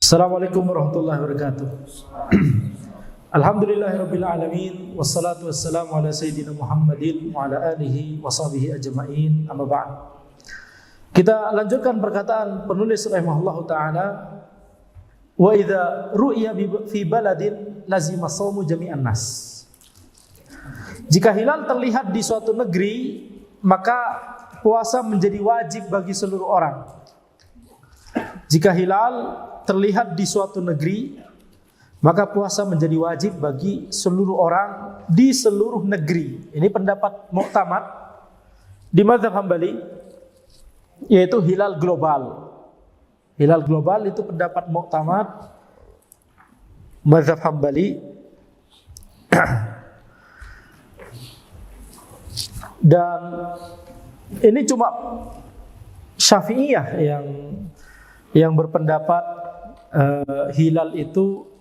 Assalamualaikum warahmatullahi wabarakatuh. Alhamdulillahirabbil alamin wassalatu wassalamu ala sayyidina Muhammadin wa ala alihi washabihi ajmain. Amma ba'd. Kita lanjutkan perkataan penulis rahimahullahu taala, wa idza ru'ya fi baladin lazima shaumu jami'an nas. Jika hilal terlihat di suatu negeri, maka puasa menjadi wajib bagi seluruh orang. Jika hilal terlihat di suatu negeri, maka puasa menjadi wajib bagi seluruh orang di seluruh negeri. Ini pendapat muktamad di mazhab Hambali, yaitu hilal global. Hilal global itu pendapat muktamad mazhab Hambali. Dan ini cuma Syafi'iyah yang berpendapat hilal itu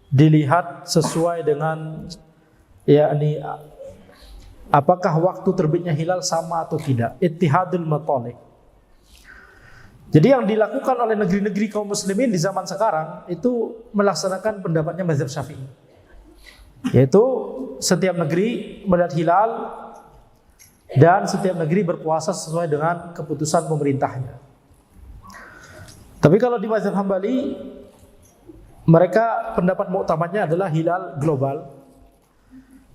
dilihat sesuai dengan yakni apakah waktu terbitnya hilal sama atau tidak, ittihadul matalik. Jadi yang dilakukan oleh negeri-negeri kaum muslimin di zaman sekarang itu melaksanakan pendapatnya mazhab Syafi'i, yaitu setiap negeri melihat hilal dan setiap negeri berpuasa sesuai dengan keputusan pemerintahnya. Tapi kalau di mazhab Hambali, mereka pendapat muktamadnya adalah hilal global.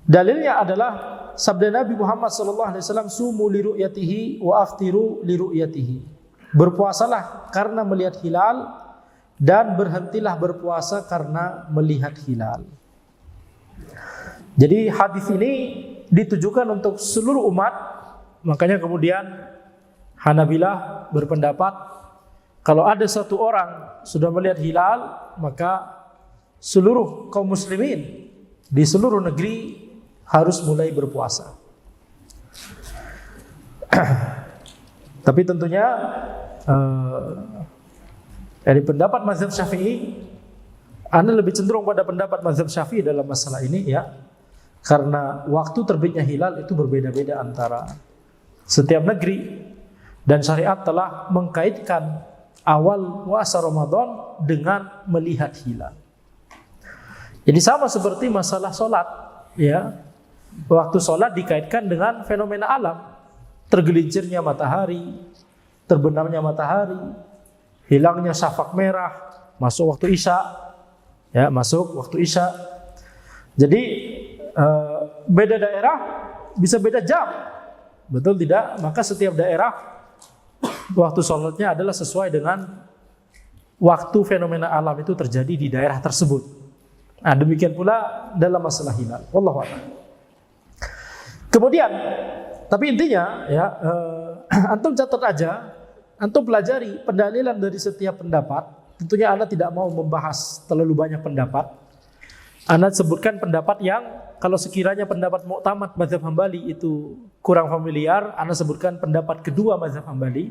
Dalilnya adalah sabda Nabi Muhammad SAW, sumu li ru'yatihi wa aftiru li ru'yatihi. Berpuasalah karena melihat hilal dan berhentilah berpuasa karena melihat hilal. Jadi hadis ini ditujukan untuk seluruh umat. Makanya kemudian Hanabilah berpendapat kalau ada satu orang sudah melihat hilal, maka seluruh kaum muslimin di seluruh negeri harus mulai berpuasa. Tapi tentunya dari pendapat mazhab Syafi'i, Anda lebih cenderung pada pendapat mazhab Syafi'i dalam masalah ini, ya. Karena waktu terbitnya hilal itu berbeda-beda antara setiap negeri, dan syariat telah mengkaitkan awal puasa Ramadan dengan melihat hilal. Jadi sama seperti masalah sholat, ya. Waktu sholat dikaitkan dengan fenomena alam, tergelincirnya matahari, terbenamnya matahari, hilangnya syafaq merah, masuk waktu isya, ya, masuk waktu isya. Jadi beda daerah bisa beda jam, betul tidak? Maka setiap daerah waktu sholatnya adalah sesuai dengan waktu fenomena alam itu terjadi di daerah tersebut. Nah, demikian pula dalam masalah hilal. Wallahu a'lam. Kemudian, tapi intinya, ya, antum catat aja, antum pelajari pendalilan dari setiap pendapat. Tentunya Anda tidak mau membahas terlalu banyak pendapat. Anda sebutkan pendapat yang kalau sekiranya pendapat muktamad mazhab Hambali itu kurang familiar, Anda sebutkan pendapat kedua mazhab Hambali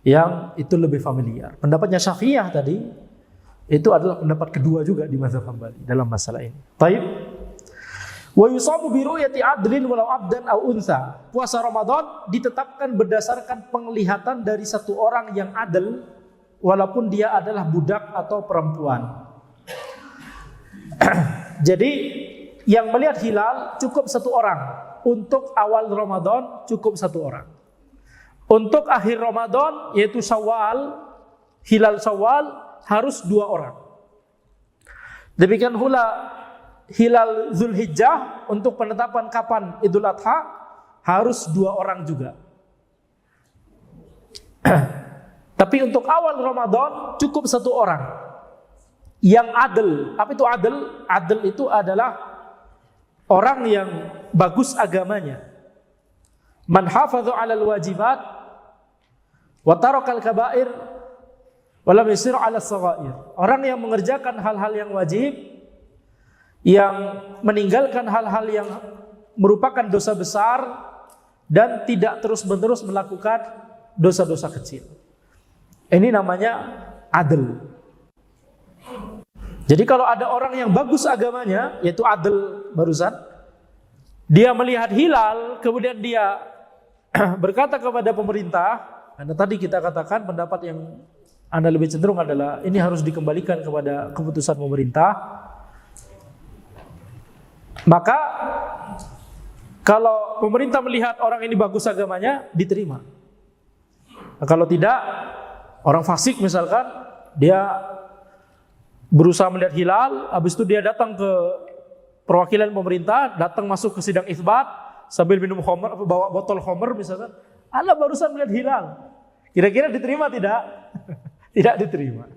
yang itu lebih familiar. Pendapatnya Syafi'iyah tadi itu adalah pendapat kedua juga di mazhab Hambali dalam masalah ini. Baik. Wa yusabu bi ru'yati adlin walau abdan aw unsa. Puasa Ramadan ditetapkan berdasarkan penglihatan dari satu orang yang adil walaupun dia adalah budak atau perempuan. Jadi yang melihat hilal cukup satu orang. Untuk awal Ramadan cukup satu orang. Untuk akhir Ramadan yaitu Syawal, hilal Syawal harus dua orang. Demikian pula hilal Zulhijjah untuk penetapan kapan Idul Adha harus dua orang juga. Tapi untuk awal Ramadan cukup satu orang yang adil. Apa itu adil? Adil itu adalah orang yang bagus agamanya. Man hafadhu 'alal wajibat wa tarakal kaba'ir wa lam yusir 'alas shaghair. Orang yang mengerjakan hal-hal yang wajib, yang meninggalkan hal-hal yang merupakan dosa besar dan tidak terus-menerus melakukan dosa-dosa kecil. Ini namanya adil. Jadi kalau ada orang yang bagus agamanya, yaitu adil barusan, dia melihat hilal, kemudian dia berkata kepada pemerintah, karena tadi kita katakan pendapat yang Anda lebih cenderung adalah ini harus dikembalikan kepada keputusan pemerintah. Maka kalau pemerintah melihat orang ini bagus agamanya, diterima. Nah, kalau tidak, orang fasik misalkan, dia berusaha melihat hilal, habis itu dia datang ke perwakilan pemerintah, datang masuk ke sidang isbat sambil minum khamr, bawa botol khamr misalkan, Anda barusan melihat hilal. Kira-kira diterima tidak? Tidak diterima.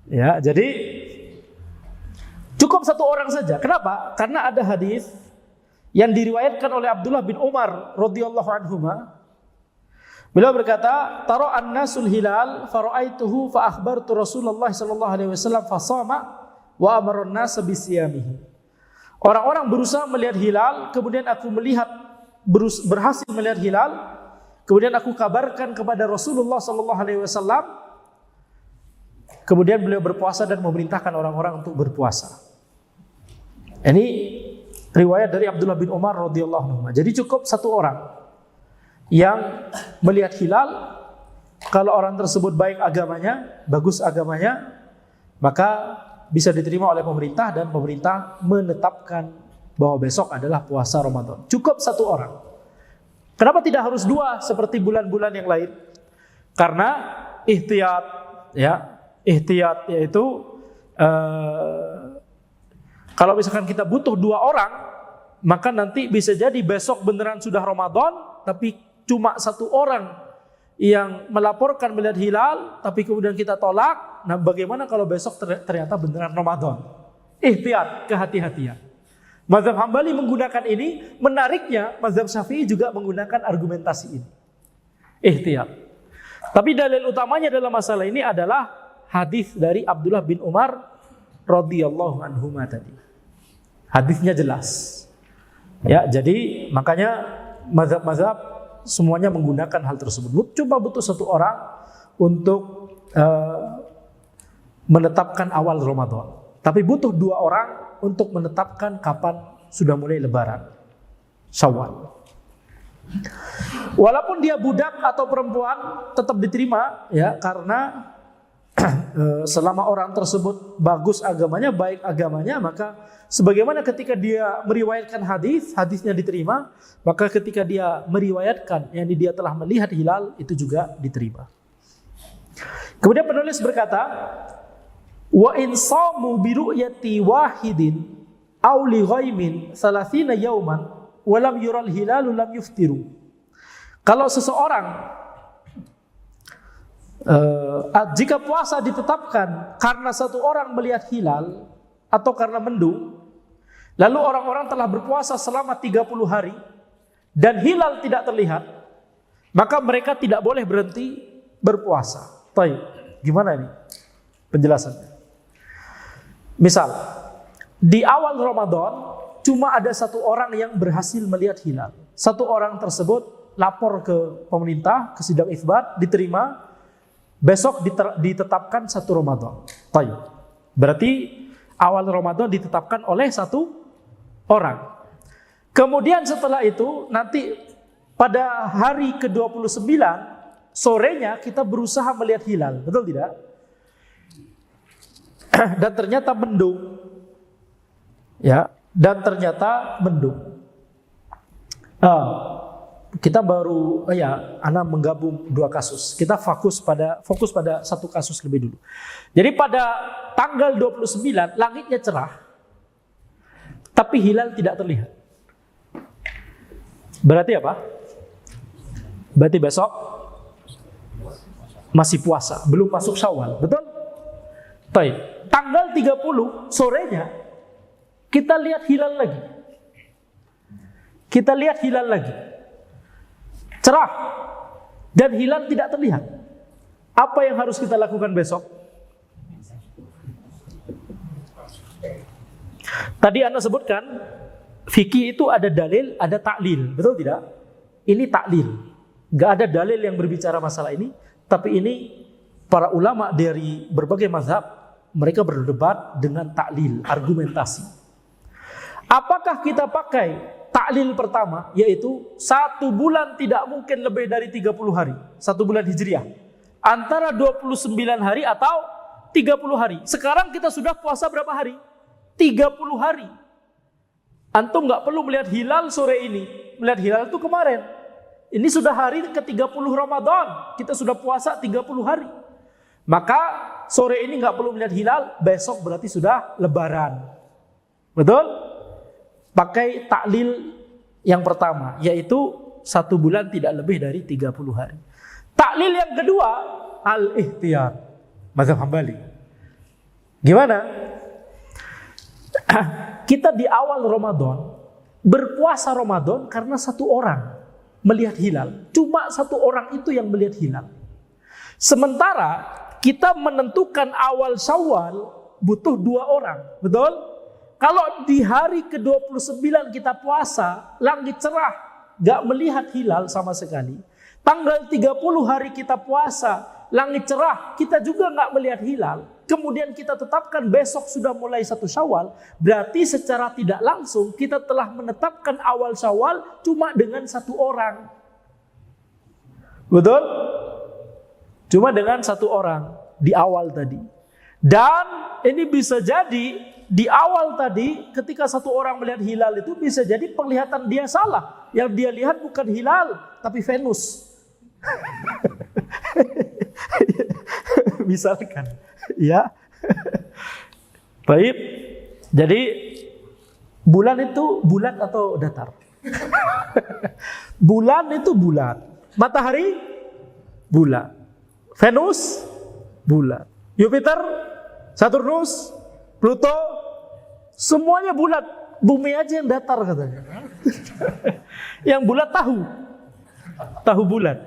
Ya, jadi cukup satu orang saja. Kenapa? Karena ada hadis yang diriwayatkan oleh Abdullah bin Umar radhiyallahu anhuma. Beliau berkata, "Tara'an nasul hilal fara'aituhu fa akhbartu Rasulullah sallallahu alaihi wasallam fa shama wa amara an-nas bisiyamihi." Orang-orang berusaha melihat hilal, kemudian aku berhasil melihat hilal, kemudian aku kabarkan kepada Rasulullah sallallahu alaihi wasallam. Kemudian beliau berpuasa dan memerintahkan orang-orang untuk berpuasa. Ini riwayat dari Abdullah bin Umar radhiyallahu anhu. Jadi cukup satu orang yang melihat hilal. Kalau orang tersebut baik agamanya, bagus agamanya, maka bisa diterima oleh pemerintah dan pemerintah menetapkan bahwa besok adalah puasa Ramadan. Cukup satu orang. Kenapa tidak harus dua seperti bulan-bulan yang lain? Karena ihtiyat, ya. Ihtiyat yaitu kalau misalkan kita butuh dua orang, maka nanti bisa jadi besok beneran sudah Ramadan, tapi cuma satu orang yang melaporkan melihat hilal, tapi kemudian kita tolak. Nah, bagaimana kalau besok ternyata beneran Ramadan? Ihtiyat, kehati-hatian. Mazhab Hambali menggunakan ini, menariknya Mazhab Syafi'i juga menggunakan argumentasi ini. Ihtiyat. Tapi dalil utamanya dalam masalah ini adalah hadis dari Abdullah bin Umar radhiyallahu anhuma tadi. Hadisnya jelas. Ya, jadi makanya mazhab-mazhab semuanya menggunakan hal tersebut. Coba butuh satu orang untuk menetapkan awal Ramadan. Tapi butuh dua orang untuk menetapkan kapan sudah mulai Lebaran, Syawal. Walaupun dia budak atau perempuan tetap diterima, ya, karena selama orang tersebut bagus agamanya, baik agamanya, maka sebagaimana ketika dia meriwayatkan hadis, hadisnya diterima, maka ketika dia meriwayatkan yang dia telah melihat hilal, itu juga diterima. Kemudian penulis berkata, wa in shamu bi ru'yati wahidin aw li ghaimin 30 yawman wa lam yural hilalu lam yuftiru. Kalau seseorang jika puasa ditetapkan karena satu orang melihat hilal atau karena mendung, lalu orang-orang telah berpuasa selama 30 hari dan hilal tidak terlihat, maka mereka tidak boleh berhenti berpuasa. Baik, gimana ini penjelasannya? Misal, di awal Ramadan cuma ada satu orang yang berhasil melihat hilal. Satu orang tersebut lapor ke pemerintah, ke sidang isbat, diterima. Besok ditetapkan satu Ramadan. Baik. Berarti awal Ramadan ditetapkan oleh satu orang. Kemudian setelah itu nanti pada hari ke-29 sorenya kita berusaha melihat hilal. Betul tidak? Dan ternyata mendung. Ya, dan ternyata mendung. Kita baru Ana menggabung dua kasus. Kita fokus pada satu kasus lebih dulu. Jadi pada tanggal 29 langitnya cerah, tapi hilal tidak terlihat. Berarti apa? Berarti besok masih puasa, belum masuk Syawal, betul? Baik. Tanggal 30 sorenya kita lihat hilal lagi. Kita lihat hilal lagi. Cerah dan hilal tidak terlihat. Apa yang harus kita lakukan besok? Tadi Anda sebutkan fikih itu ada dalil, ada taklil, betul tidak? Ini taklil. Gak ada dalil yang berbicara masalah ini, tapi ini para ulama dari berbagai mazhab mereka berdebat dengan taklil, argumentasi. Apakah kita pakai taklil pertama, yaitu 1 bulan tidak mungkin lebih dari 30 hari. 1 bulan Hijriah. Antara 29 hari atau 30 hari. Sekarang kita sudah puasa berapa hari? 30 hari. Antum nggak perlu melihat hilal sore ini. Melihat hilal itu kemarin. Ini sudah hari ke-30 Ramadan. Kita sudah puasa 30 hari. Maka sore ini nggak perlu melihat hilal, besok berarti sudah lebaran. Betul? Pakai taklil yang pertama, yaitu 1 bulan tidak lebih dari 30 hari. Taklil yang kedua, al-ihtiyat, mazhab Hambali. Gimana? Kita di awal Ramadan berpuasa Ramadan karena 1 orang melihat hilal. Cuma 1 orang itu yang melihat hilal. Sementara kita menentukan awal Syawal butuh 2 orang. Betul? Kalau di hari ke-29 kita puasa, langit cerah, gak melihat hilal sama sekali. Tanggal 30 hari kita puasa, langit cerah, kita juga gak melihat hilal. Kemudian kita tetapkan besok sudah mulai 1 Syawal, berarti secara tidak langsung kita telah menetapkan awal Syawal cuma dengan 1 orang. Betul? Cuma dengan 1 orang di awal tadi. Dan ini bisa jadi di awal tadi ketika 1 orang melihat hilal itu bisa jadi penglihatan dia salah. Yang dia lihat bukan hilal tapi Venus. Misalkan, ya. Baik. Jadi bulan itu bulat atau datar? Bulan itu bulat. Matahari bulat. Venus bulat. Jupiter, Saturnus, Pluto, semuanya bulat. Bumi aja yang datar katanya. Yang bulat tahu bulat.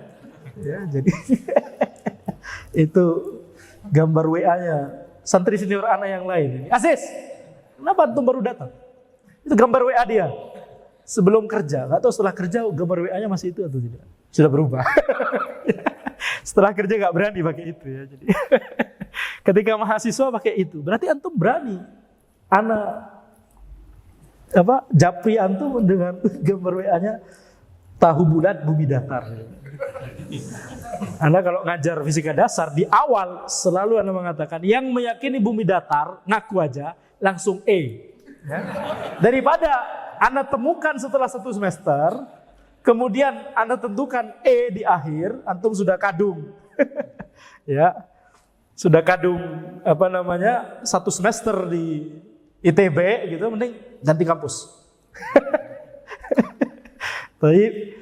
Ya, jadi itu gambar WA-nya santri senior anak yang lain. Aziz, kenapa antum baru datang? Itu gambar WA dia sebelum kerja. Nggak tahu setelah kerja gambar WA-nya masih itu atau tidak? Sudah berubah. Setelah kerja nggak berani pakai itu ya. Jadi ketika mahasiswa pakai itu, berarti antum berani. Japri antum dengan gambar WA-nya tahu bulat bumi datar. Anda kalau ngajar fisika dasar di awal selalu Anda mengatakan yang meyakini bumi datar ngaku aja langsung E. Ya. Daripada Anda temukan setelah 1 semester, kemudian Anda tentukan E di akhir, antum sudah kadung. Ya. Sudah kadung 1 semester di ITB gitu, mending ganti kampus. Baik.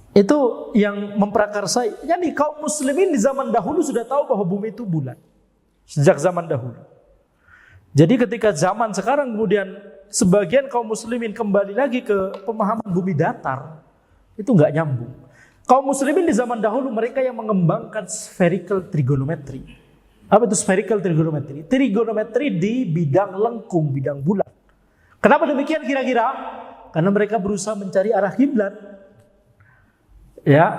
Itu yang memprakarsai. Jadi kaum muslimin di zaman dahulu sudah tahu bahwa bumi itu bulat. Sejak zaman dahulu. Jadi ketika zaman sekarang kemudian sebagian kaum muslimin kembali lagi ke pemahaman bumi datar, itu nggak nyambung. Kaum muslimin di zaman dahulu mereka yang mengembangkan spherical trigonometry. Apa itu spherical trigonometry? Trigonometry di bidang lengkung, bidang bulat. Kenapa demikian kira-kira? Karena mereka berusaha mencari arah kiblat. Ya,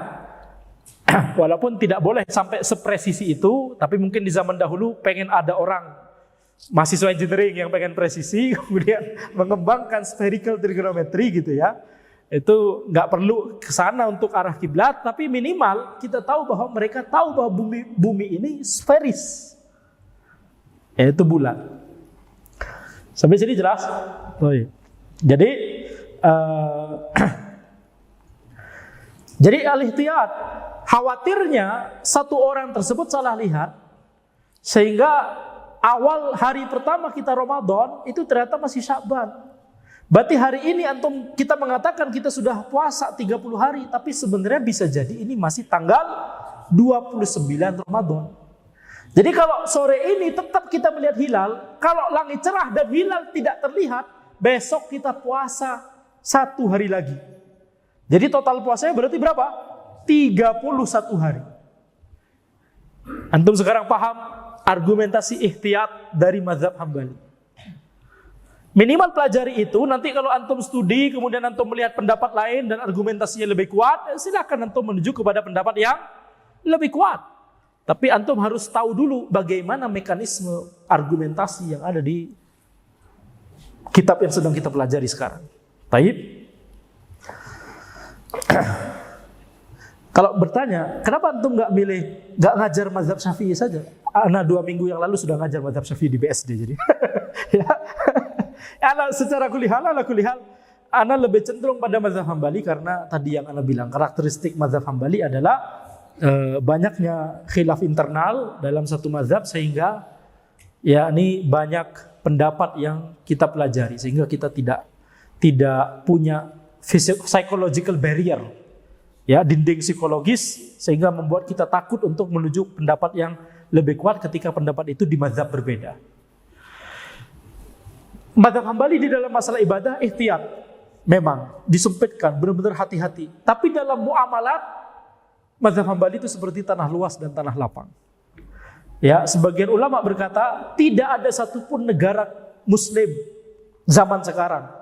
walaupun tidak boleh sampai sepresisi itu, tapi mungkin di zaman dahulu pengen ada orang mahasiswa engineering yang pengen presisi, kemudian mengembangkan spherical trigonometry gitu ya. Itu nggak perlu ke sana untuk arah kiblat, tapi minimal kita tahu bahwa mereka tahu bahwa bumi ini sferis, yaitu bulat. Sampai sini jelas? Oh iya. Jadi al-ihtiyat, khawatirnya 1 orang tersebut salah lihat sehingga awal hari pertama kita Ramadan itu ternyata masih Sya'ban. Berarti hari ini kita mengatakan kita sudah puasa 30 hari, tapi sebenarnya bisa jadi ini masih tanggal 29 Ramadan. Jadi kalau sore ini tetap kita melihat hilal, kalau langit cerah dan hilal tidak terlihat, besok kita puasa 1 hari lagi. Jadi total puasanya berarti berapa? 31 hari. Antum sekarang paham argumentasi ihtiyat dari mazhab Hambali. Minimal pelajari itu, nanti kalau antum studi, kemudian antum melihat pendapat lain dan argumentasinya lebih kuat, silakan antum menuju kepada pendapat yang lebih kuat. Tapi antum harus tahu dulu bagaimana mekanisme argumentasi yang ada di kitab yang sedang kita pelajari sekarang. Baik. Kalau bertanya, kenapa antum nggak ngajar mazhab Syafi'i saja? Ana 2 minggu yang lalu sudah ngajar mazhab Syafi'i di BSD jadi. Ya. Ana secara kulihal, ana lebih cenderung pada mazhab Hambali karena tadi yang ana bilang karakteristik mazhab Hambali adalah banyaknya khilaf internal dalam satu mazhab sehingga ya ini banyak pendapat yang kita pelajari sehingga kita tidak punya psychological barrier. Ya, dinding psikologis sehingga membuat kita takut untuk menuju pendapat yang lebih kuat ketika pendapat itu di mazhab berbeda. Mazhab Hambali di dalam masalah ibadah ihtiyat, memang disempitkan, benar-benar hati-hati. Tapi dalam muamalat mazhab Hambali itu seperti tanah luas dan tanah lapang. Ya, sebagian ulama berkata tidak ada satupun negara Muslim zaman sekarang,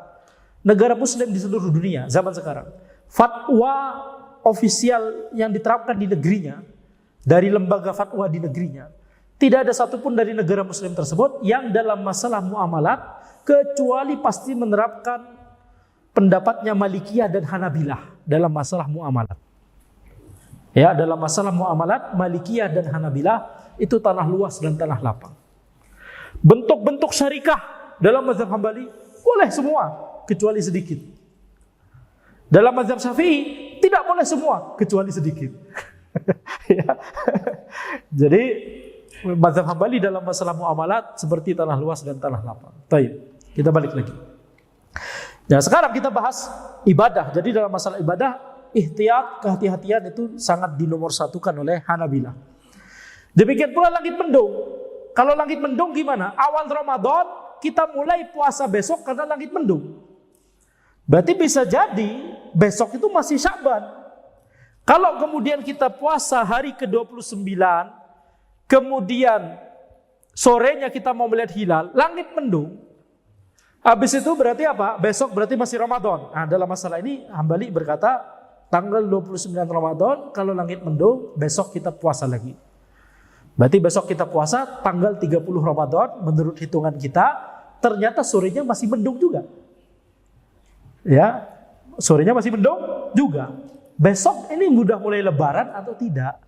negara Muslim di seluruh dunia zaman sekarang, fatwa ofisial yang diterapkan di negerinya, dari lembaga fatwa di negerinya, tidak ada satupun dari negara Muslim tersebut yang dalam masalah muamalat kecuali pasti menerapkan pendapatnya Malikiyah dan Hanabilah dalam masalah muamalat. Ya, dalam masalah muamalat Malikiyah dan Hanabilah itu tanah luas dan tanah lapang. Bentuk-bentuk syarikah dalam mazhab Hambali boleh semua kecuali sedikit. Dalam mazhab Syafi'i tidak boleh semua kecuali sedikit. Ya. Jadi mazhab Hambali dalam masalah muamalat seperti tanah luas dan tanah lapang. Baik, kita balik lagi. Nah, sekarang kita bahas ibadah. Jadi dalam masalah ibadah, ihtiyat, kehati-hatian itu sangat dinomorsatukan oleh Hanabilah. Demikian pula langit mendung. Kalau langit mendung gimana? Awal Ramadan kita mulai puasa besok karena langit mendung. Berarti bisa jadi besok itu masih Sya'ban. Kalau kemudian kita puasa hari ke-29, kemudian sorenya kita mau melihat hilal, langit mendung. Habis itu berarti apa? Besok berarti masih Ramadan. Nah, dalam masalah ini Hambali berkata tanggal 29 Ramadan kalau langit mendung, besok kita puasa lagi. Berarti besok kita puasa tanggal 30 Ramadan menurut hitungan kita, ternyata sorenya masih mendung juga. Ya, sorenya masih mendung juga. Besok ini mudah mulai lebaran atau tidak?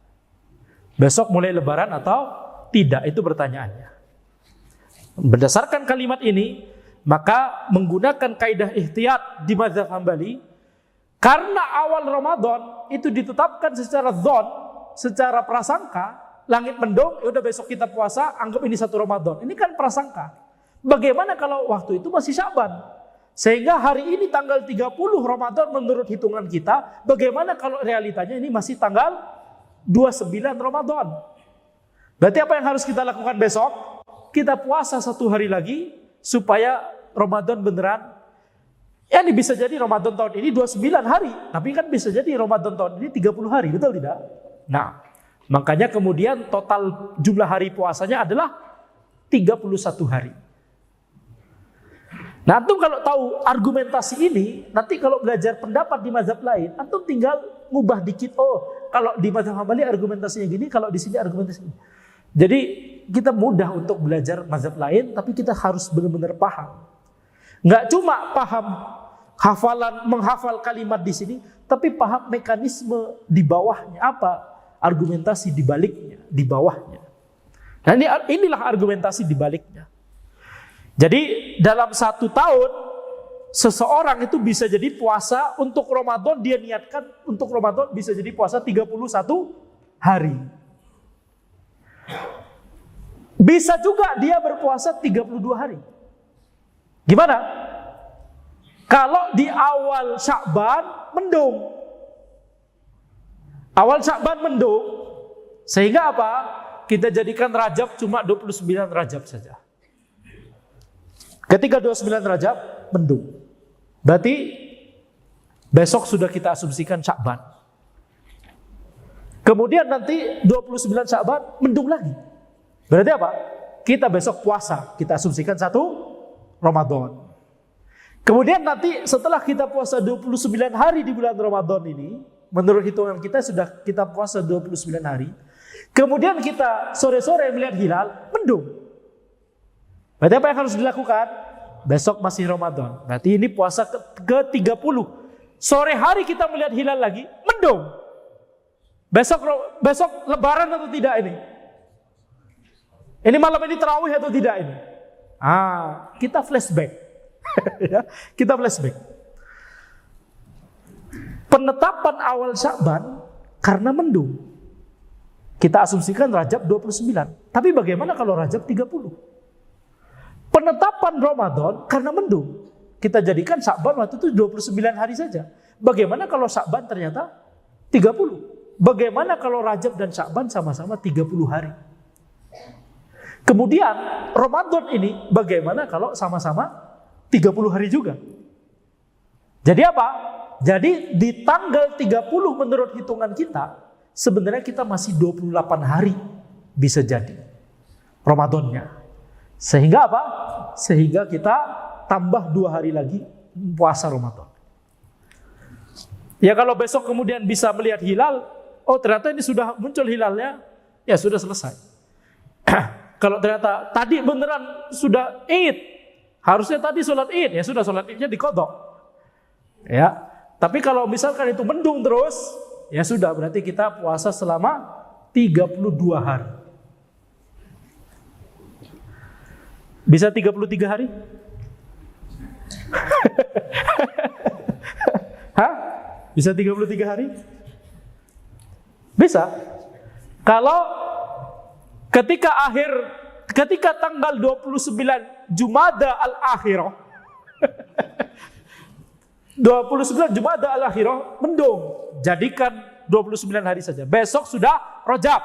Besok mulai lebaran atau tidak? Itu pertanyaannya. Berdasarkan kalimat ini, maka menggunakan kaidah ihtiyat di mazhab Hambali, karena awal Ramadan itu ditetapkan secara dzon, secara prasangka, langit mendung, ya udah besok kita puasa, anggap ini satu Ramadan. Ini kan prasangka. Bagaimana kalau waktu itu masih Sya'ban? Sehingga hari ini tanggal 30 Ramadan menurut hitungan kita, bagaimana kalau realitanya ini masih tanggal 29 Ramadan? Berarti apa yang harus kita lakukan besok? Kita puasa 1 hari lagi supaya Ramadan beneran. Ya, ini bisa jadi Ramadan tahun ini 29 hari, tapi kan bisa jadi Ramadan tahun ini 30 hari, betul tidak? Nah, makanya kemudian total jumlah hari puasanya adalah 31 hari. Nah, antum kalau tahu argumentasi ini, nanti kalau belajar pendapat di mazhab lain, antum tinggal ngubah dikit. Oh, kalau di mazhab Hambali argumentasinya gini, kalau di sini argumentasinya gini. Jadi kita mudah untuk belajar mazhab lain, tapi kita harus benar-benar paham. Nggak cuma paham menghafal kalimat di sini, tapi paham mekanisme di bawahnya, apa argumentasi di baliknya, di bawahnya. Nah, inilah argumentasi di baliknya. Jadi dalam 1 tahun seseorang itu bisa jadi puasa untuk Ramadan, dia niatkan untuk Ramadan bisa jadi puasa 31 hari. Bisa juga dia berpuasa 32 hari. Gimana? Kalau di awal Sya'ban mendung. Awal Sya'ban mendung, sehingga apa? Kita jadikan Rajab cuma 29 Rajab saja. Ketika 29 Rajab mendung, berarti besok sudah kita asumsikan Sya'ban. Kemudian nanti 29 Sya'ban mendung lagi. Berarti apa? Kita besok puasa, kita asumsikan 1 Ramadan. Kemudian nanti setelah kita puasa 29 hari di bulan Ramadan ini, menurut hitungan kita sudah kita puasa 29 hari. Kemudian kita sore-sore melihat hilal, mendung. Berarti apa yang harus dilakukan? Besok masih Ramadan. Berarti ini puasa ke-30. Sore hari kita melihat hilal lagi, mendung. Besok lebaran atau tidak ini? Ini malam ini tarawih atau tidak ini? Kita flashback. Ya, kita flashback. Penetapan awal Sya'ban karena mendung. Kita asumsikan Rajab 29. Tapi bagaimana kalau Rajab 30? Penetapan Ramadan karena mendung. Kita jadikan Sya'ban waktu itu 29 hari saja. Bagaimana kalau Sya'ban ternyata 30? Bagaimana kalau Rajab dan Sya'ban sama-sama 30 hari? Kemudian Ramadan ini bagaimana kalau sama-sama 30 hari juga? Jadi apa? Jadi di tanggal 30 menurut hitungan kita, sebenarnya kita masih 28 hari bisa jadi Ramadannya. Sehingga apa? Sehingga kita tambah 2 hari lagi puasa Ramadan. Ya kalau besok kemudian bisa melihat hilal, oh ternyata ini sudah muncul hilalnya, ya sudah selesai. Kalau ternyata tadi beneran sudah Id, harusnya tadi sholat Id, ya sudah sholat Idnya diqadha. Ya, tapi kalau misalkan itu mendung terus, ya sudah berarti kita puasa selama 32 hari. Bisa 33 hari? Hah? Bisa 33 hari? Bisa. Kalau ketika tanggal 29 Jumada al-Akhirah 29 Jumada al-Akhirah mendung, jadikan 29 hari saja. Besok sudah Rajab.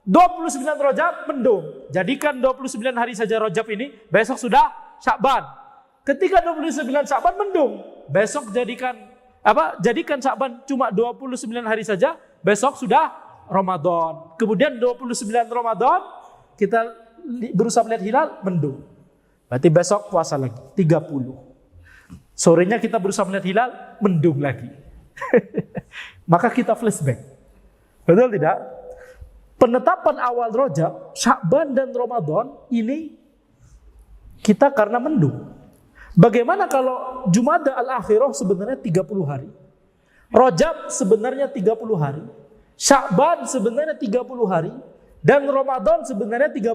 29 Rajab mendung, jadikan 29 hari saja Rajab ini. Besok sudah Sya'ban. Ketika 29 Sya'ban mendung, besok jadikan Sya'ban cuma 29 hari saja. Besok sudah Ramadan. Kemudian 29 Ramadan kita berusaha melihat hilal, mendung. Berarti besok puasa lagi 30. Sorenya kita berusaha melihat hilal, mendung lagi. Maka kita flashback. Betul tidak? Penetapan awal Rajab, Sya'ban dan Ramadan ini kita karena mendung. Bagaimana kalau Jumada al-Akhirah sebenarnya 30 hari? Rajab sebenarnya 30 hari. Sya'ban sebenarnya 30 hari. Dan Ramadan sebenarnya 30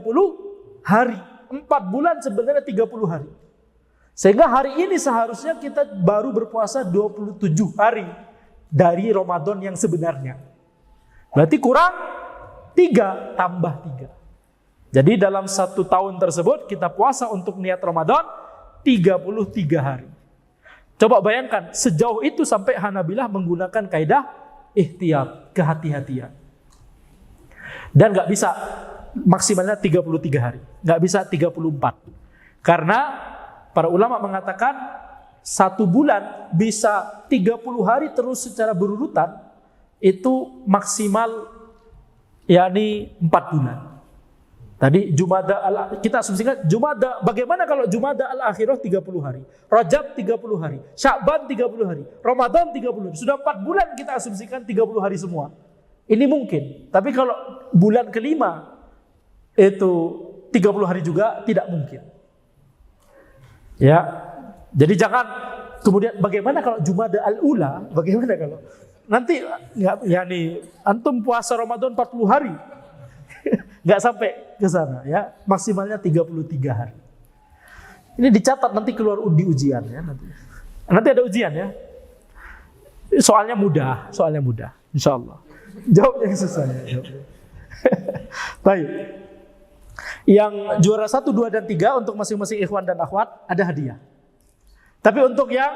hari. 4 bulan sebenarnya 30 hari. Sehingga hari ini seharusnya kita baru berpuasa 27 hari dari Ramadan yang sebenarnya. Berarti kurang 3 tambah 3. Jadi dalam 1 tahun tersebut kita puasa untuk niat Ramadan 33 hari. Coba bayangkan, sejauh itu sampai Hanabilah menggunakan kaidah ihtiyat, kehati-hatian. Dan gak bisa maksimalnya 33 hari. Gak bisa 34. Karena para ulama mengatakan 1 bulan bisa 30 hari terus secara berurutan, itu maksimal yakni 4 bulan. Tadi kita asumsikan Jumada, bagaimana kalau Jumada al-Akhirah 30 hari, Rajab 30 hari, Sya'ban 30 hari, Ramadan 30 hari. Sudah 4 bulan kita asumsikan 30 hari semua. Ini mungkin. Tapi kalau bulan kelima itu 30 hari juga tidak mungkin. Ya. Jadi jangan kemudian bagaimana kalau Jumada al-Ula? Bagaimana kalau nanti antum puasa Ramadan 40 hari. Enggak sampai ke sana ya. Maksimalnya 33 hari. Ini dicatat nanti keluar di ujian ya nanti. Nanti ada ujian ya. Soalnya mudah, insyaallah. Jawab yang susah ya. Baik. Yang juara 1, 2 dan 3 untuk masing-masing ikhwan dan akhwat ada hadiah. Tapi untuk yang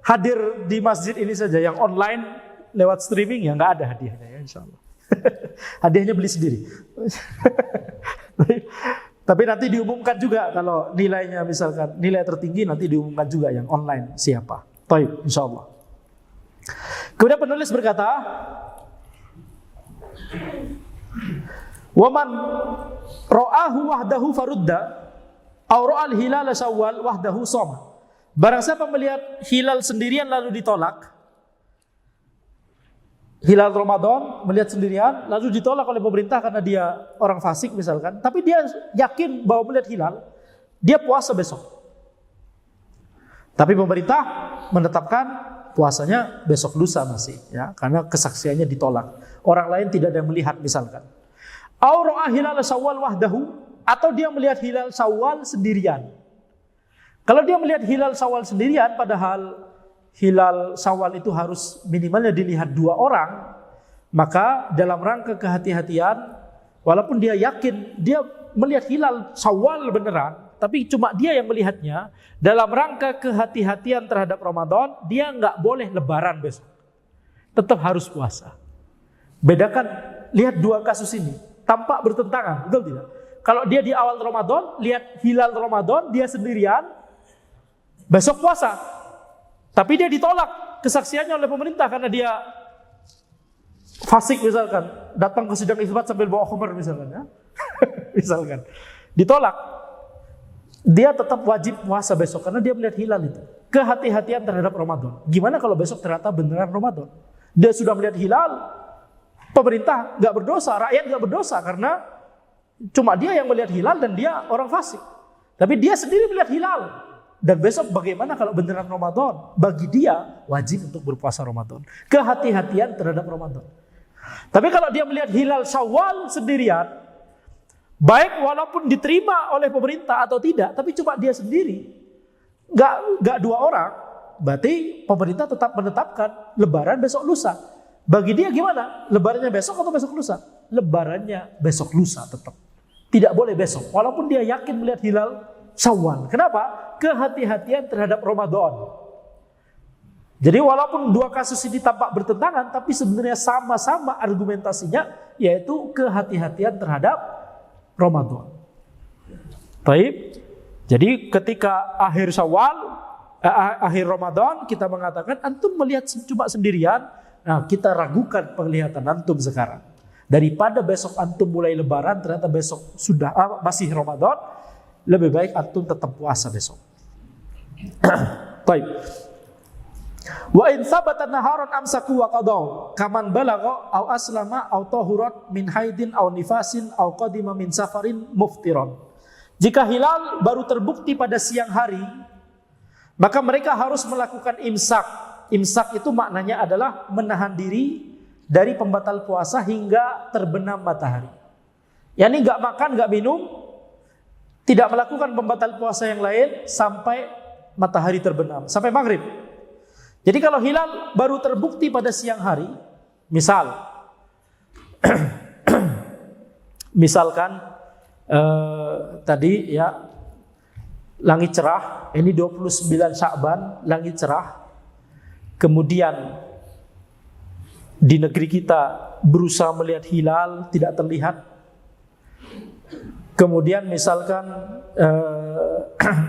hadir di masjid ini saja, yang online lewat streaming ya enggak ada hadiahnya ya insyaallah. Hadiahnya beli sendiri. Tapi nanti diumumkan juga kalau nilainya misalkan nilai tertinggi nanti diumumkan juga yang online siapa. Baik, insyaallah. Kemudian penulis berkata, "Waman ra'ahu wahdahu farudda aw ra'al hilal Syawal wahdahu shoma." Barang siapa melihat hilal sendirian lalu ditolak, hilal Ramadan melihat sendirian lalu ditolak oleh pemerintah karena dia orang fasik misalkan, tapi dia yakin bahwa melihat hilal, dia puasa besok. Tapi pemerintah menetapkan puasanya besok lusa masih, ya, karena kesaksiannya ditolak. Orang lain tidak ada yang melihat misalkan. Au ra'a hilal Syawal wahdahu, atau dia melihat hilal Syawal sendirian. Kalau dia melihat hilal Syawal sendirian, padahal hilal Syawal itu harus minimalnya dilihat 2 orang, maka dalam rangka kehati-hatian, walaupun dia yakin dia melihat hilal Syawal beneran, tapi cuma dia yang melihatnya, dalam rangka kehati-hatian terhadap Ramadan, dia nggak boleh lebaran besok. Tetap harus puasa. Bedakan, lihat 2 kasus ini, tampak bertentangan, betul tidak? Kalau dia di awal Ramadan, lihat hilal Ramadan, dia sendirian, besok puasa. Tapi dia ditolak kesaksiannya oleh pemerintah karena dia fasik misalkan, datang ke sidang isbat sambil bawa khamar misalkan, ya. Misalkan, ditolak. Dia tetap wajib puasa besok karena dia melihat hilal itu. Kehati-hatian terhadap Ramadan. Gimana kalau besok ternyata beneran Ramadan? Dia sudah melihat hilal, pemerintah nggak berdosa, rakyat nggak berdosa karena cuma dia yang melihat hilal dan dia orang fasik. Tapi dia sendiri melihat hilal. Dan besok bagaimana kalau beneran Ramadan? Bagi dia wajib untuk berpuasa Ramadan. Kehati-hatian terhadap Ramadan. Tapi kalau dia melihat hilal Syawal sendirian, baik walaupun diterima oleh pemerintah atau tidak, tapi cuma dia sendiri, nggak 2 orang, berarti pemerintah tetap menetapkan lebaran besok lusa. Bagi dia gimana? Lebarannya besok atau besok lusa? Lebarannya besok lusa tetap. Tidak boleh besok, walaupun dia yakin melihat hilal Syawal. Kenapa? Kehati-hatian terhadap Ramadan. Jadi walaupun 2 kasus ini tampak bertentangan, tapi sebenarnya sama-sama argumentasinya, yaitu kehati-hatian terhadap Ramadan. Baik. Jadi ketika akhir Syawal, akhir Ramadan, kita mengatakan antum melihat cuma sendirian. Nah, kita ragukan penglihatan antum sekarang. Daripada besok antum mulai lebaran, ternyata besok sudah masih Ramadan, lebih baik antum tetap puasa besok. Baik. Wa in sabata naharan amsaku wa qadaw kaman balagha aw aslama aw tahurat min haidin aw nifasin aw qadima min safarin muftiran. Jika hilal baru terbukti pada siang hari, maka mereka harus melakukan imsak. Imsak itu maknanya adalah menahan diri dari pembatal puasa hingga terbenam matahari. Yani enggak makan, enggak minum, tidak melakukan pembatal puasa yang lain sampai matahari terbenam, sampai maghrib. Jadi kalau hilal baru terbukti pada siang hari, misalkan tadi ya langit cerah, ini 29 Sya'ban, langit cerah. Kemudian di negeri kita berusaha melihat hilal, tidak terlihat. Kemudian misalkan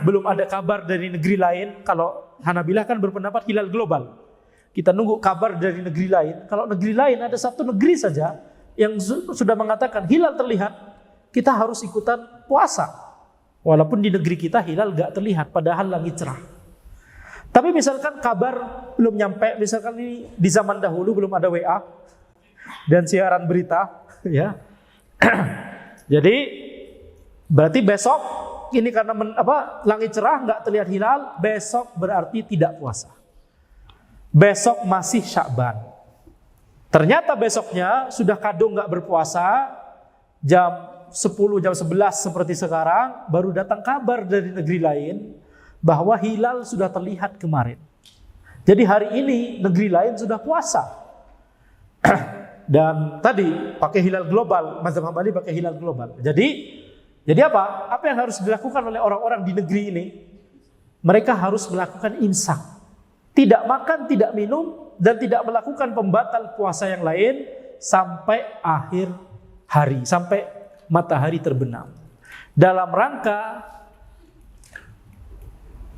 belum ada kabar dari negeri lain. Kalau Hanabilah kan berpendapat hilal global. Kita nunggu kabar dari negeri lain. Kalau negeri lain ada satu negeri saja yang sudah mengatakan hilal terlihat, kita harus ikutan puasa. Walaupun di negeri kita hilal gak terlihat, padahal langit cerah. Tapi misalkan kabar belum nyampe, misalkan ini di zaman dahulu belum ada WA dan siaran berita, ya. Jadi berarti besok ini karena langit cerah nggak terlihat hilal, besok berarti tidak puasa. Besok masih Sya'ban. Ternyata besoknya sudah kadung nggak berpuasa, jam 10, jam 11 seperti sekarang, baru datang kabar dari negeri lain bahwa hilal sudah terlihat kemarin. Jadi hari ini negeri lain sudah puasa. Dan tadi pakai hilal global, mazhab Hambali pakai hilal global. Jadi apa? Apa yang harus dilakukan oleh orang-orang di negeri ini? Mereka harus melakukan imsak. Tidak makan, tidak minum, dan tidak melakukan pembatal puasa yang lain sampai akhir hari, sampai matahari terbenam. Dalam rangka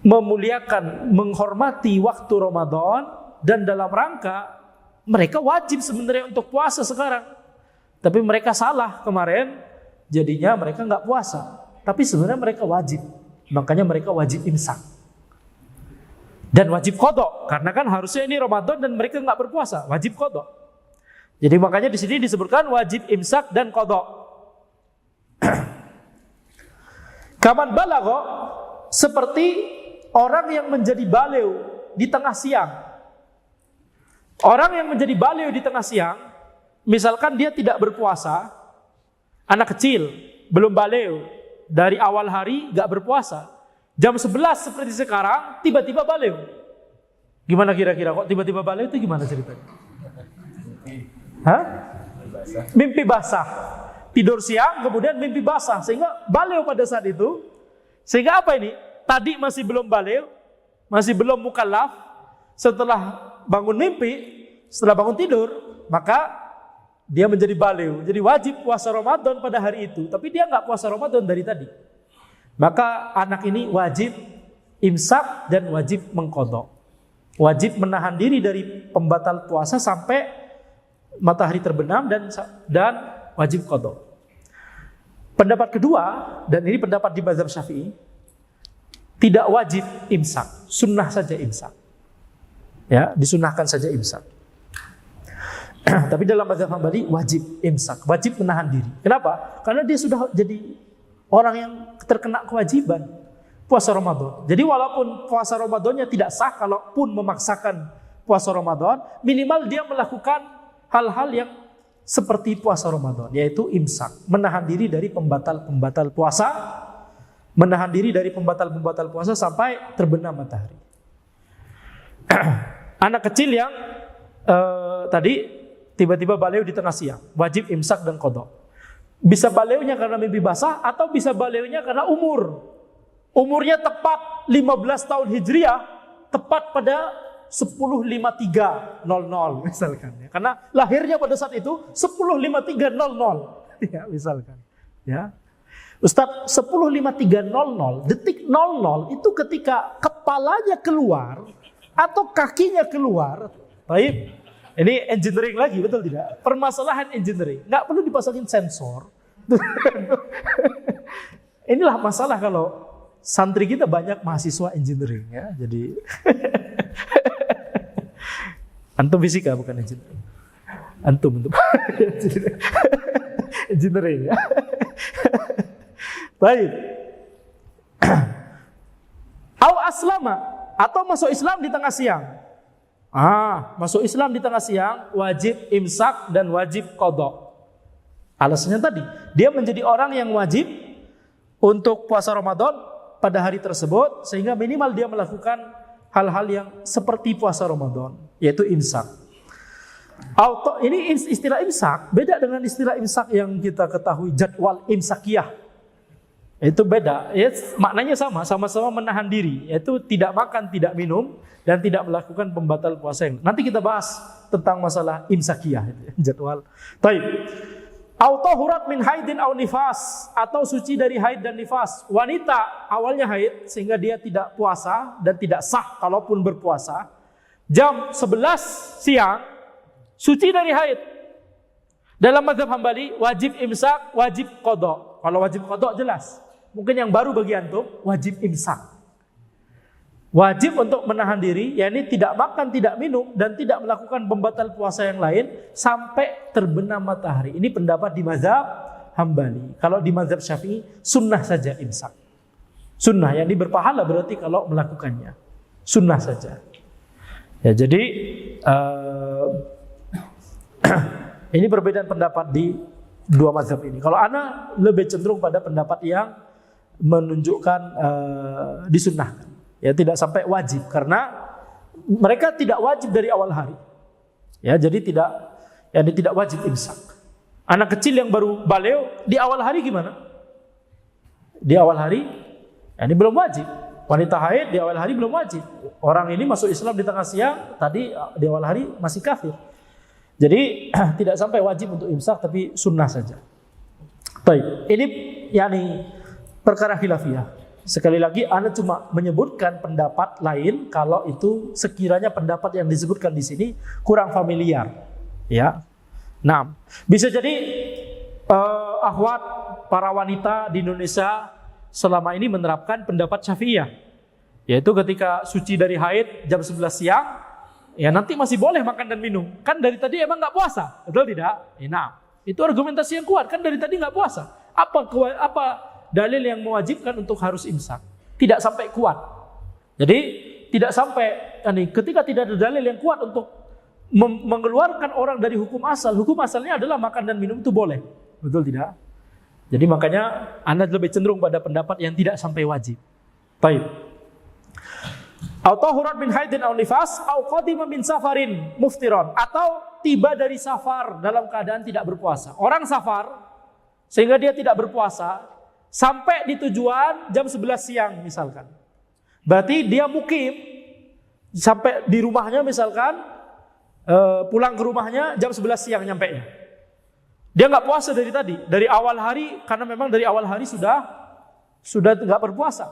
memuliakan, menghormati waktu Ramadan, dan dalam rangka mereka wajib sebenarnya untuk puasa sekarang. Tapi mereka salah kemarin, jadinya mereka nggak puasa. Tapi sebenarnya mereka wajib. Makanya mereka wajib imsak. Dan wajib qadha, karena kan harusnya ini Ramadan dan mereka nggak berpuasa, wajib qadha. Jadi makanya di sini disebutkan wajib imsak dan qadha. Kaman balagha, seperti orang yang menjadi baliw di tengah siang. Orang yang menjadi balighah di tengah siang, misalkan dia tidak berpuasa, anak kecil, belum balighah, dari awal hari gak berpuasa, jam 11 seperti sekarang, tiba-tiba balighah. Gimana kira-kira kok tiba-tiba balighah itu gimana ceritanya? Hah? Mimpi basah. Tidur siang, kemudian mimpi basah, sehingga balighah pada saat itu. Sehingga apa ini? Tadi masih belum balighah, masih belum mukallaf. Setelah bangun mimpi, setelah bangun tidur, maka dia menjadi balighah. Jadi wajib puasa Ramadan pada hari itu, tapi dia nggak puasa Ramadan dari tadi. Maka anak ini wajib imsak dan wajib mengqadha. Wajib menahan diri dari pembatal puasa sampai matahari terbenam dan wajib qadha. Pendapat kedua, dan ini pendapat di mazhab Syafi'i, tidak wajib imsak, sunnah saja imsak. Ya, disunahkan saja imsak. Tapi dalam mazhab Hambali wajib imsak, wajib menahan diri. Kenapa? Karena dia sudah jadi orang yang terkena kewajiban puasa Ramadan. Jadi walaupun puasa Ramadannya tidak sah, kalaupun memaksakan puasa Ramadan, minimal dia melakukan hal-hal yang seperti puasa Ramadan, yaitu imsak, menahan diri dari pembatal-pembatal puasa, menahan diri dari pembatal-pembatal puasa sampai terbenam matahari. Anak kecil yang tadi tiba-tiba balighah di tengah siang, wajib imsak dan qadha. Bisa balighahnya karena mimpi basah atau bisa balighahnya karena umurnya tepat 15 tahun Hijriah, tepat pada 10.53.00 misalkan ya. Karena lahirnya pada saat itu 10.53.00 ya misalkan ya. Ustaz, 10.53.00 detik 00 itu ketika kepalanya keluar atau kakinya keluar. Baik. Ini engineering lagi, betul tidak? Permasalahan engineering, nggak perlu dipasangin sensor. Inilah masalah kalau santri kita banyak mahasiswa engineering ya. Jadi antum fisika bukan engineering. Antum engineering ya. Baik. Au aslama, atau masuk Islam di tengah siang. Masuk Islam di tengah siang wajib imsak dan wajib qadha. Alasannya tadi, dia menjadi orang yang wajib untuk puasa Ramadan pada hari tersebut, sehingga minimal dia melakukan hal-hal yang seperti puasa Ramadan, yaitu imsak. Ini istilah imsak beda dengan istilah imsak yang kita ketahui, jadwal imsakiyah. Itu beda, ya, maknanya sama-sama menahan diri, yaitu tidak makan, tidak minum, dan tidak melakukan pembatal puasa. Nanti kita bahas tentang masalah imsakiyah, jadwal. Baik. Au tahurat min haidin au nifas, atau suci dari haid dan nifas. Wanita awalnya haid sehingga dia tidak puasa dan tidak sah kalaupun berpuasa. Jam 11 siang suci dari haid. Dalam mazhab Hambali wajib imsak, wajib qadha. Kalau wajib qadha jelas. Mungkin yang baru bagi antum wajib imsak. Wajib untuk menahan diri, yakni tidak makan, tidak minum, dan tidak melakukan pembatal puasa yang lain sampai terbenam matahari. Ini pendapat di mazhab Hambali. Kalau di mazhab Syafi'i, sunnah saja imsak. Sunnah, yakni berpahala berarti kalau melakukannya. Sunnah saja. Ya, jadi ini perbedaan pendapat di dua mazhab ini. Kalau ana lebih cenderung pada pendapat yang menunjukkan disunnahkan. Ya, tidak sampai wajib karena mereka tidak wajib dari awal hari. Ya, jadi tidak wajib imsak. Anak kecil yang baru balighah di awal hari gimana? Di awal hari ini belum wajib. Wanita haid di awal hari belum wajib. Orang ini masuk Islam di tengah siang, tadi di awal hari masih kafir. Jadi tidak sampai wajib untuk imsak, tapi sunnah saja. Baik, ini yakni perkara khilafiyah. Sekali lagi, Anda cuma menyebutkan pendapat lain kalau itu sekiranya pendapat yang disebutkan di sini kurang familiar, ya. Nah, bisa jadi akhwat para wanita di Indonesia selama ini menerapkan pendapat Syafi'iyah, yaitu ketika suci dari haid jam 11 siang, ya nanti masih boleh makan dan minum. Kan dari tadi emang nggak puasa, betul tidak? Nah, itu argumentasi yang kuat. Kan dari tadi nggak puasa. Apa dalil yang mewajibkan untuk harus imsak? Tidak sampai kuat. Jadi tidak sampai ketika tidak ada dalil yang kuat untuk mengeluarkan orang dari hukum asal. Hukum asalnya adalah makan dan minum itu boleh. Betul tidak? Jadi makanya Anda lebih cenderung pada pendapat yang tidak sampai wajib. Baik. Atau hurat min haidin aw nifas aw qadima min safarin muftiron, atau tiba dari safar dalam keadaan tidak berpuasa. Orang safar sehingga dia tidak berpuasa sampai di tujuan jam 11 siang misalkan. Berarti dia mukim sampai di rumahnya misalkan, pulang ke rumahnya jam 11 siang nyampenya. Dia nggak puasa dari tadi, dari awal hari, karena memang dari awal hari sudah nggak berpuasa.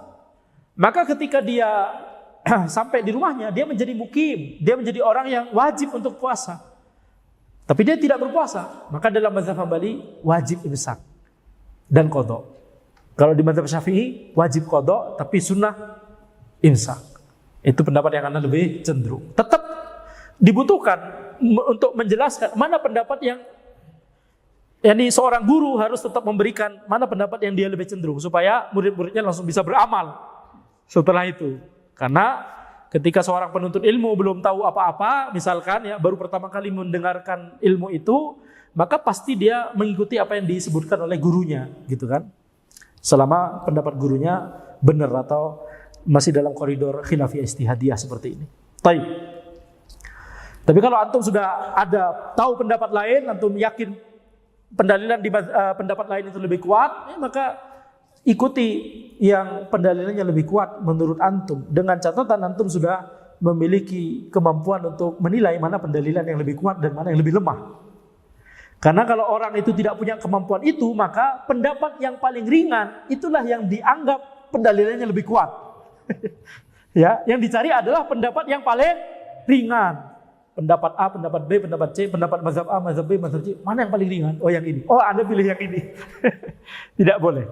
Maka ketika dia sampai di rumahnya, dia menjadi mukim, dia menjadi orang yang wajib untuk puasa. Tapi dia tidak berpuasa, maka dalam mazhab Hambali wajib imsak dan qadha. Kalau di mazhab Syafi'i wajib qadha, tapi sunnah imsak. Itu pendapat yang Anda lebih cenderung. Tetap dibutuhkan untuk menjelaskan mana pendapat yang seorang guru harus tetap memberikan mana pendapat yang dia lebih cenderung supaya murid-muridnya langsung bisa beramal setelah itu. Karena ketika seorang penuntut ilmu belum tahu apa-apa, misalkan baru pertama kali mendengarkan ilmu itu, maka pasti dia mengikuti apa yang disebutkan oleh gurunya, gitu kan? Selama pendapat gurunya benar atau masih dalam koridor khilafiyah ijtihadiyah seperti ini. Tapi kalau antum sudah tahu pendapat lain, antum yakin pendalilan di pendapat lain itu lebih kuat, maka ikuti yang pendalilannya lebih kuat menurut antum. Dengan catatan antum sudah memiliki kemampuan untuk menilai mana pendalilan yang lebih kuat dan mana yang lebih lemah. Karena kalau orang itu tidak punya kemampuan itu, maka pendapat yang paling ringan itulah yang dianggap pendalilannya lebih kuat. Yang dicari adalah pendapat yang paling ringan. Pendapat A, pendapat B, pendapat C, pendapat mazhab A, mazhab B, mazhab C. Mana yang paling ringan? Oh yang ini. Oh Anda pilih yang ini. Tidak boleh.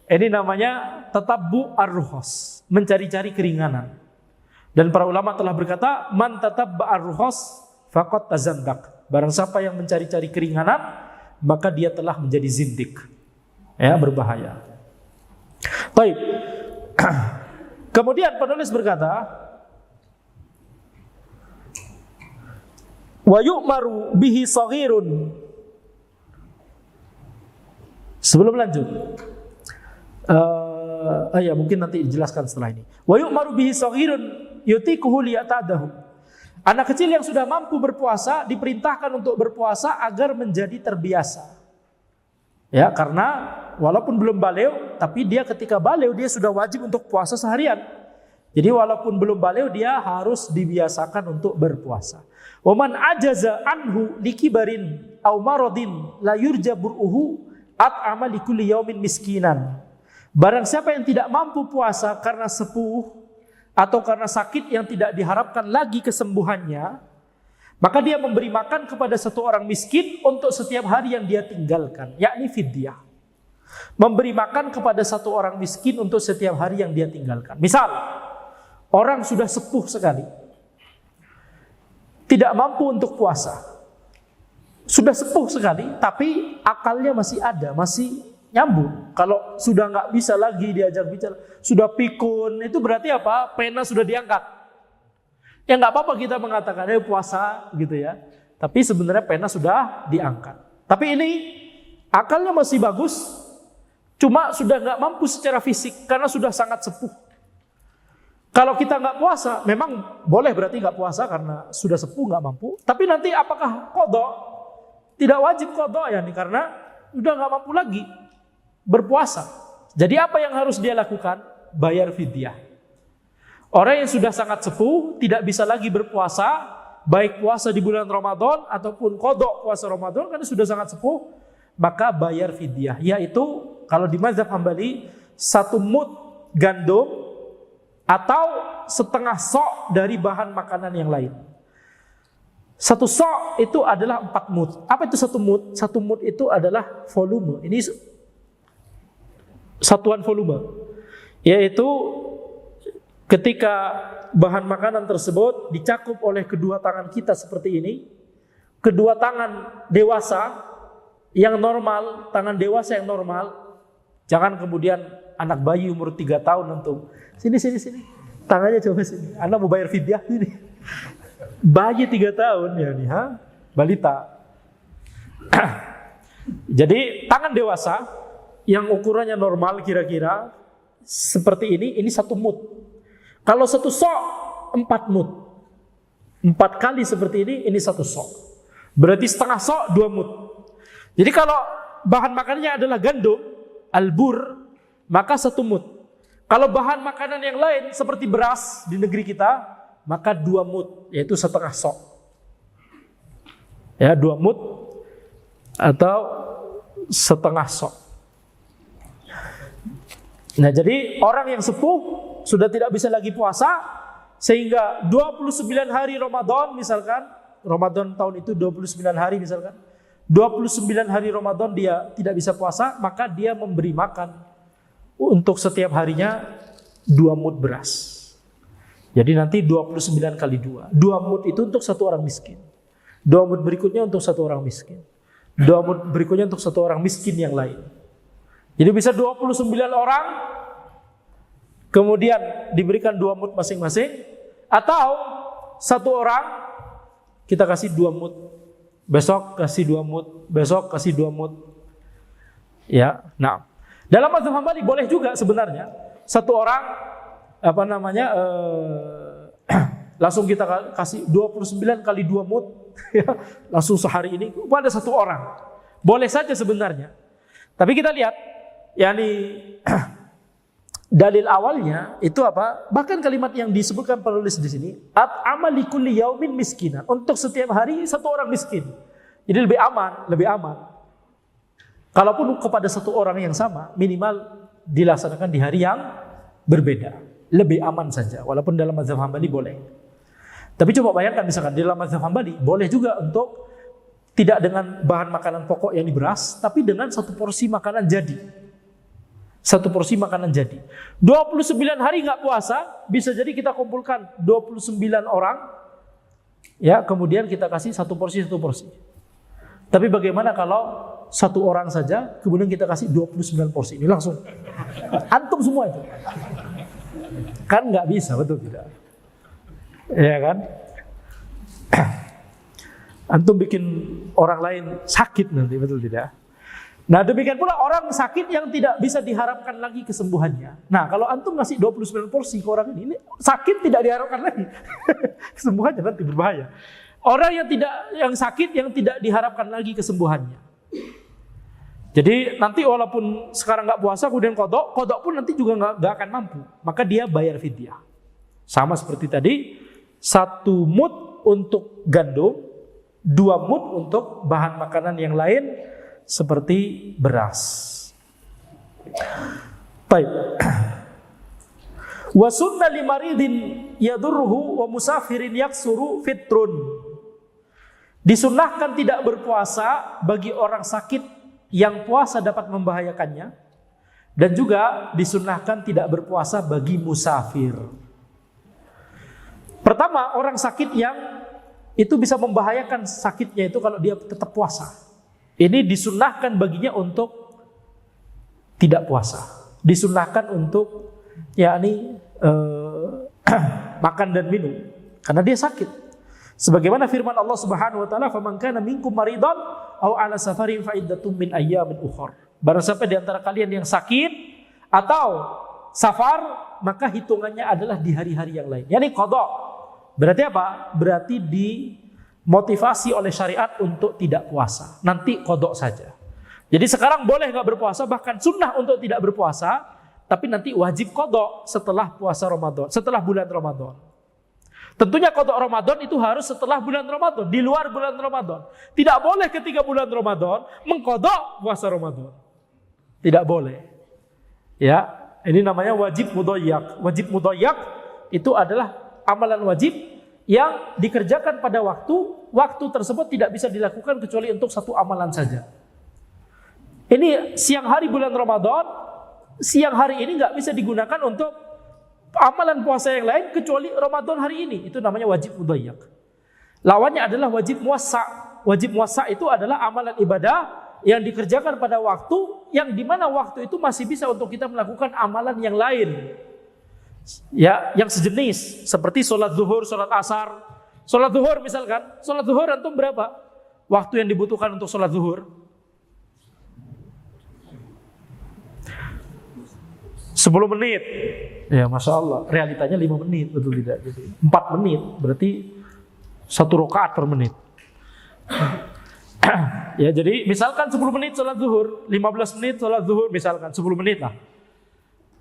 Ini namanya tatabbu ar-rukhas, mencari-cari keringanan. Dan para ulama telah berkata, man tatabba ar-rukhas faqad tazandak. Barang siapa yang mencari-cari keringanan, maka dia telah menjadi zindik. Berbahaya. Baik. Kemudian penulis berkata, wa yu'maru bihi saghirun. Sebelum lanjut, mungkin nanti dijelaskan setelah ini. Wa yu'maru bihi saghirun yutiquhu liyatadahu. Anak kecil yang sudah mampu berpuasa diperintahkan untuk berpuasa agar menjadi terbiasa. Karena walaupun belum baligh, tapi dia ketika baligh dia sudah wajib untuk puasa seharian. Jadi walaupun belum baligh dia harus dibiasakan untuk berpuasa. Wa man ajaza anhu likibarin aw maradin la yurja bur'uhu at'ama likulli yaumin miskinan. Barang siapa yang tidak mampu puasa karena sepuh atau karena sakit yang tidak diharapkan lagi kesembuhannya, maka dia memberi makan kepada satu orang miskin untuk setiap hari yang dia tinggalkan, yakni fidyah. Memberi makan kepada satu orang miskin untuk setiap hari yang dia tinggalkan. Misal, orang sudah sepuh sekali, tidak mampu untuk puasa. Sudah sepuh sekali, tapi akalnya masih ada, masih nyambung. Kalau sudah nggak bisa lagi diajak bicara, sudah pikun, itu berarti apa? Pena sudah diangkat. Ya nggak apa-apa kita mengatakan puasa gitu ya. Tapi sebenarnya pena sudah diangkat. Tapi ini akalnya masih bagus, cuma sudah nggak mampu secara fisik karena sudah sangat sepuh. Kalau kita nggak puasa, memang boleh berarti nggak puasa karena sudah sepuh nggak mampu. Tapi nanti apakah qadha? Tidak wajib qadha karena sudah nggak mampu lagi berpuasa. Jadi apa yang harus dia lakukan? Bayar fidyah. Orang yang sudah sangat sepuh tidak bisa lagi berpuasa, baik puasa di bulan Ramadan ataupun qadha puasa Ramadan karena sudah sangat sepuh, maka bayar fidyah. Yaitu kalau di mazhab Hambali 1 mud gandum atau setengah sok dari bahan makanan yang lain. 1 sok itu adalah 4 mud. Apa itu 1 mud? 1 mud itu adalah volume. Ini satuan volume. Yaitu ketika bahan makanan tersebut dicakup oleh kedua tangan kita seperti ini, kedua tangan dewasa yang normal, tangan dewasa yang normal, jangan kemudian anak bayi umur 3 tahun untuk sini. Tangannya coba sini. Anda mau bayar fidyah sini. bayi 3 tahun ya nih, balita. Jadi tangan dewasa yang ukurannya normal kira-kira seperti ini 1 mud. Kalau 1 sok 4 mud. 4 kali seperti ini 1 sok. Berarti setengah sok 2 mud. Jadi kalau bahan makanannya adalah gandum, albur, maka 1 mud. Kalau bahan makanan yang lain seperti beras di negeri kita, maka 2 mud, yaitu setengah sok. Ya, 2 mud atau setengah sok. Nah, jadi orang yang sepuh sudah tidak bisa lagi puasa, sehingga 29 hari Ramadan misalkan, Ramadan tahun itu 29 hari misalkan, 29 hari Ramadan dia tidak bisa puasa, maka dia memberi makan untuk setiap harinya 2 mud beras. Jadi nanti 29 kali 2. 2 mud itu untuk 1 orang miskin. 2 mud berikutnya untuk 1 orang miskin. 2 mud berikutnya untuk 1 orang miskin yang lain. Jadi bisa 29 orang, kemudian diberikan 2 mud masing-masing, atau 1 orang kita kasih 2 mud, besok kasih 2 mud, besok kasih 2 mud. Ya, nah, dalam mazhab Hambali boleh juga sebenarnya 1 orang langsung kita kasih 29 kali 2 mud, ya, langsung sehari ini pada 1 orang. Boleh saja sebenarnya. Tapi kita lihat, yakni dalil awalnya itu apa? Bahkan kalimat yang disebutkan penulis di sini, at'ama likulli yaumin miskinan. Untuk setiap hari 1 orang miskin. Jadi lebih aman. Kalaupun kepada 1 orang yang sama, minimal dilaksanakan di hari yang berbeda. Lebih aman saja, walaupun dalam mazhab Hambali boleh. Tapi coba bayangkan misalkan di dalam mazhab Hambali boleh juga untuk tidak dengan bahan makanan pokok yang beras, tapi dengan 1 porsi makanan jadi. 1 porsi makanan jadi. 29 hari nggak puasa, bisa jadi kita kumpulkan 29 orang, ya, kemudian kita kasih 1 porsi. Tapi bagaimana kalau 1 orang saja, kemudian kita kasih 29 porsi? Ini langsung antum semua itu. Kan nggak bisa, betul tidak? Ya kan? Antum bikin orang lain sakit nanti, betul tidak? Nah, demikian pula orang sakit yang tidak bisa diharapkan lagi kesembuhannya. Nah, kalau antum ngasih 29 porsi ke orang ini sakit tidak diharapkan lagi. Kesembuhannya nanti berbahaya. Orang yang sakit yang tidak diharapkan lagi kesembuhannya. Jadi nanti walaupun sekarang nggak puasa kemudian kodok pun nanti juga nggak akan mampu. Maka dia bayar fidyah. Sama seperti tadi, 1 mud untuk gandum, 2 mud untuk bahan makanan yang lain seperti beras. Baik. Wa sunna limaridin yadurruhu wa musafirin yaksuru fitrun. Disunnahkan tidak berpuasa bagi orang sakit yang puasa dapat membahayakannya, dan juga disunnahkan tidak berpuasa bagi musafir. Pertama, orang sakit yang itu bisa membahayakan sakitnya itu kalau dia tetap puasa. Ini disunnahkan baginya untuk tidak puasa. Disunnahkan untuk makan dan minum karena dia sakit. Sebagaimana firman Allah Subhanahu wa taala, "Faman kana minkum maridan aw 'ala safarin fa iddatun min ayyamin ukhra." Barang siapa di antara kalian yang sakit atau safar, maka hitungannya adalah di hari-hari yang lain. Yani qada. Berarti apa? Berarti dimotivasi oleh syariat untuk tidak puasa. Nanti qada saja. Jadi sekarang boleh nggak berpuasa, bahkan sunnah untuk tidak berpuasa, tapi nanti wajib qada setelah puasa Ramadan, setelah bulan Ramadan. Tentunya qada Ramadan itu harus setelah bulan Ramadan, di luar bulan Ramadan. Tidak boleh ketika bulan Ramadan mengqada puasa Ramadan. Tidak boleh. Ya, ini namanya wajib mudhayyak. Wajib mudhayyak itu adalah amalan wajib yang dikerjakan pada waktu tersebut tidak bisa dilakukan kecuali untuk 1 amalan saja. Ini siang hari bulan Ramadan, siang hari ini nggak bisa digunakan untuk amalan puasa yang lain kecuali Ramadan hari ini. Itu namanya wajib mudhayyak. Lawannya adalah wajib muwassa. Wajib muwassa itu adalah amalan ibadah yang dikerjakan pada waktu yang dimana waktu itu masih bisa untuk kita melakukan amalan yang lain. Ya, yang sejenis seperti sholat zuhur, sholat asar, Sholat zuhur misalkan, sholat zuhur antum berapa waktu yang dibutuhkan untuk sholat zuhur? 10 menit. Ya Masya Allah, realitanya 5 menit, betul tidak? Jadi 4 menit, berarti 1 rakaat per menit. Ya, jadi misalkan 10 menit sholat zuhur, 15 menit sholat zuhur, misalkan 10 menit lah.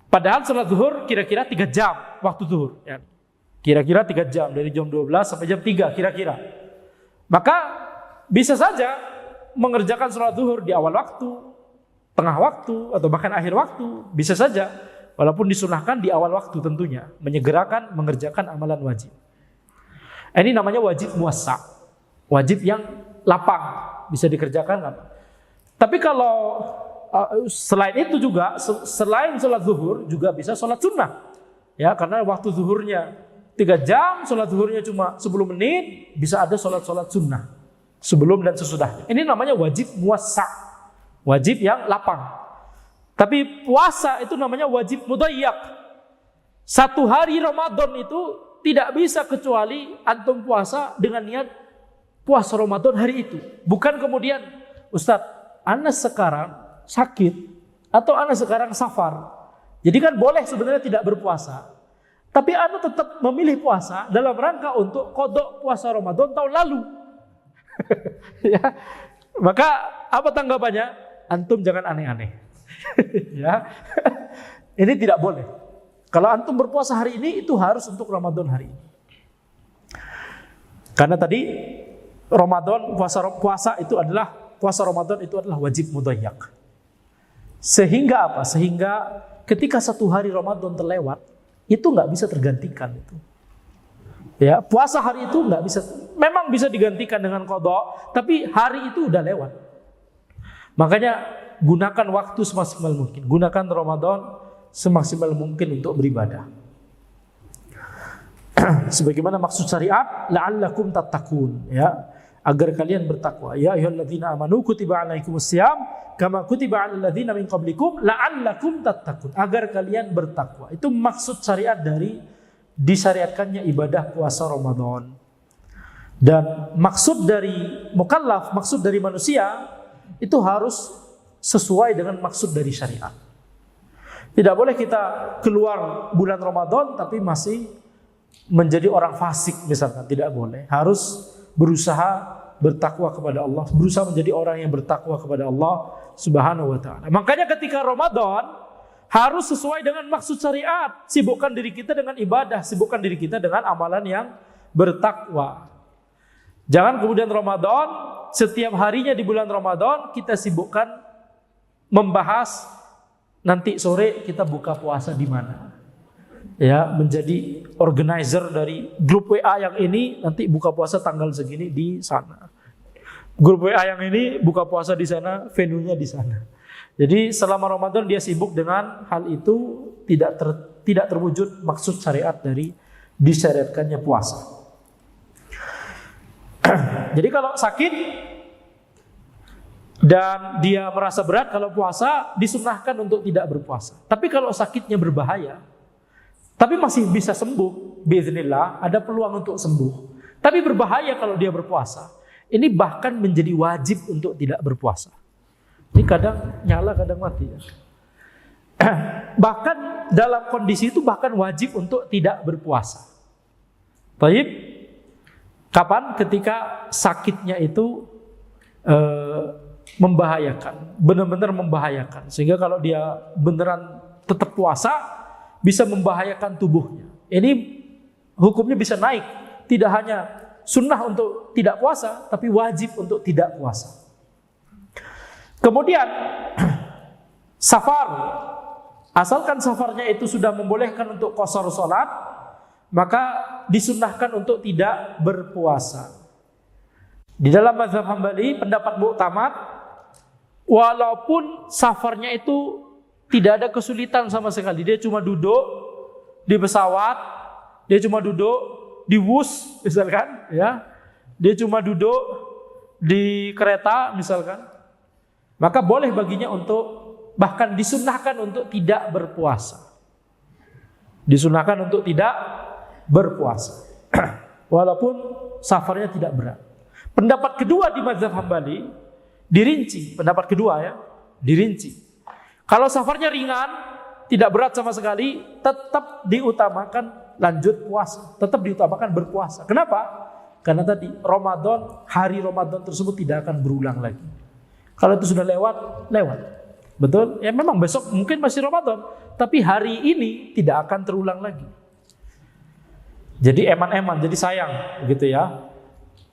Padahal sholat zuhur kira-kira 3 jam waktu zuhur. Ya. Kira-kira 3 jam, dari jam 12 sampai jam 3 kira-kira. Maka bisa saja mengerjakan sholat zuhur di awal waktu, tengah waktu, atau bahkan akhir waktu. Bisa saja, walaupun disunahkan di awal waktu tentunya. Menyegerakan, mengerjakan amalan wajib. Ini namanya wajib muwassa'. Wajib yang lapang, bisa dikerjakan kan? Tapi kalau selain itu juga, selain sholat zuhur juga bisa sholat sunnah. Ya, karena waktu zuhurnya 3 jam, sholat zuhurnya cuma 10 menit, bisa ada sholat-sholat sunnah sebelum dan sesudahnya. Ini namanya wajib muwassa', wajib yang lapang. Tapi puasa itu namanya wajib mudayyak. 1 hari Ramadan itu tidak bisa kecuali antum puasa dengan niat puasa Ramadan hari itu. Bukan kemudian, Ustaz, ana sekarang sakit atau ana sekarang safar. Jadi kan boleh sebenarnya tidak berpuasa. Tapi ana tetap memilih puasa dalam rangka untuk qada puasa Ramadan tahun lalu. Ya. Maka apa tanggapannya? Antum jangan aneh-aneh. Ya. Ini tidak boleh. Kalau antum berpuasa hari ini, itu harus untuk Ramadan hari ini. Karena tadi Ramadan, puasa Ramadan itu adalah wajib mudayyak. Sehingga apa? Sehingga ketika 1 hari Ramadan terlewat, itu nggak bisa tergantikan itu. Ya, puasa hari itu nggak bisa, memang bisa digantikan dengan qada, tapi hari itu udah lewat. Makanya gunakan waktu semaksimal mungkin, gunakan Ramadan semaksimal mungkin untuk beribadah. Sebagaimana maksud syariat, la'allakum tattaqun, ya, agar kalian bertakwa. Ya ayyuhalladzina amanu kutiba alaikumusiyam kama kutiba alal ladzina min qablikum la'allakum tattaqun, agar kalian bertakwa. Itu maksud syariat dari disyariatkannya ibadah puasa Ramadan. Dan maksud dari mukallaf, maksud dari manusia itu harus sesuai dengan maksud dari syariat. Tidak boleh kita keluar bulan Ramadan tapi masih menjadi orang fasik misalkan, tidak boleh. Harus berusaha bertakwa kepada Allah, berusaha menjadi orang yang bertakwa kepada Allah Subhanahu wa taala. Makanya ketika Ramadan harus sesuai dengan maksud syariat. Sibukkan diri kita dengan ibadah, sibukkan diri kita dengan amalan yang bertakwa. Jangan kemudian Ramadan, setiap harinya di bulan Ramadan kita sibukkan membahas nanti sore kita buka puasa di mana. Ya, menjadi organizer dari grup WA yang ini, nanti buka puasa tanggal segini di sana. Grup WA yang ini buka puasa di sana, venue-nya di sana. Jadi selama Ramadan dia sibuk dengan hal itu, tidak terwujud maksud syariat dari disyariatkannya puasa. Jadi kalau sakit dan dia merasa berat kalau puasa, disunnahkan untuk tidak berpuasa. Tapi kalau sakitnya berbahaya, tapi masih bisa sembuh, biiznillah, ada peluang untuk sembuh. Tapi berbahaya kalau dia berpuasa. Ini bahkan menjadi wajib untuk tidak berpuasa. Ini kadang nyala, kadang mati. Ya. Bahkan dalam kondisi itu bahkan wajib untuk tidak berpuasa. Baik, kapan? Ketika sakitnya itu membahayakan, benar-benar membahayakan. Sehingga kalau dia beneran tetap puasa, bisa membahayakan tubuhnya. Ini hukumnya bisa naik. Tidak hanya sunnah untuk tidak puasa, tapi wajib untuk tidak puasa. Kemudian safar, asalkan safarnya itu sudah membolehkan untuk qashar salat, maka disunnahkan untuk tidak berpuasa. Di dalam mazhab Hambali, pendapat mu'tamad, walaupun safarnya itu tidak ada kesulitan sama sekali, dia cuma duduk di pesawat, dia cuma duduk di bus misalkan, ya, dia cuma duduk di kereta misalkan, maka boleh baginya untuk, bahkan disunnahkan untuk tidak berpuasa. Disunnahkan untuk tidak berpuasa. walaupun safarnya tidak berat. Pendapat kedua di mazhab Hambali dirinci, pendapat kedua ya, dirinci. Kalau safarnya ringan, tidak berat sama sekali, tetap diutamakan lanjut puasa, tetap diutamakan berpuasa. Kenapa? Karena tadi Ramadan, hari Ramadan tersebut tidak akan berulang lagi. Kalau itu sudah lewat, lewat. Betul? Ya memang besok mungkin masih Ramadan, tapi hari ini tidak akan terulang lagi. Jadi eman-eman, jadi sayang, gitu ya.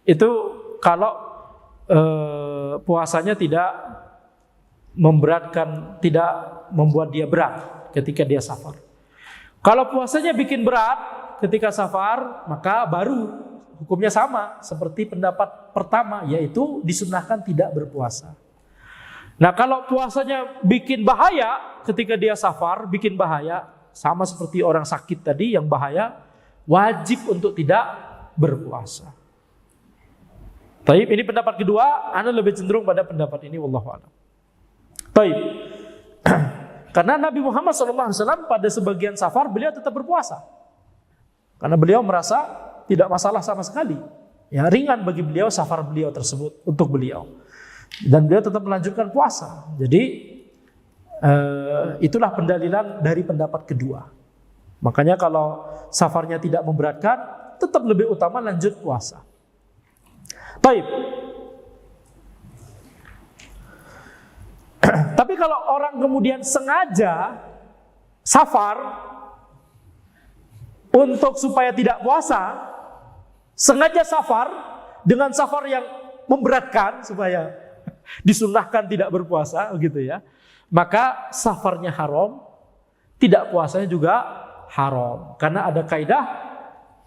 Itu kalau puasanya tidak memberatkan, tidak membuat dia berat ketika dia safar. Kalau puasanya bikin berat ketika safar, maka baru hukumnya sama seperti pendapat pertama, yaitu disunahkan tidak berpuasa. Nah, kalau puasanya bikin bahaya ketika dia safar, bikin bahaya, sama seperti orang sakit tadi yang bahaya, wajib untuk tidak berpuasa. Taib, ini pendapat kedua, ana lebih cenderung pada pendapat ini, wallahu a'lam. Taib. Karena Nabi Muhammad SAW pada sebagian safar beliau tetap berpuasa. Karena beliau merasa tidak masalah sama sekali. Ya, ringan bagi beliau safar beliau tersebut untuk beliau. Dan beliau tetap melanjutkan puasa. Jadi itulah pendalilan dari pendapat kedua. Makanya kalau safarnya tidak memberatkan, tetap lebih utama lanjut puasa. Baik. Tapi kalau orang kemudian sengaja safar untuk supaya tidak puasa, sengaja safar dengan safar yang memberatkan supaya disunahkan tidak berpuasa, gitu ya. Maka safarnya haram, tidak puasanya juga haram. Karena ada kaidah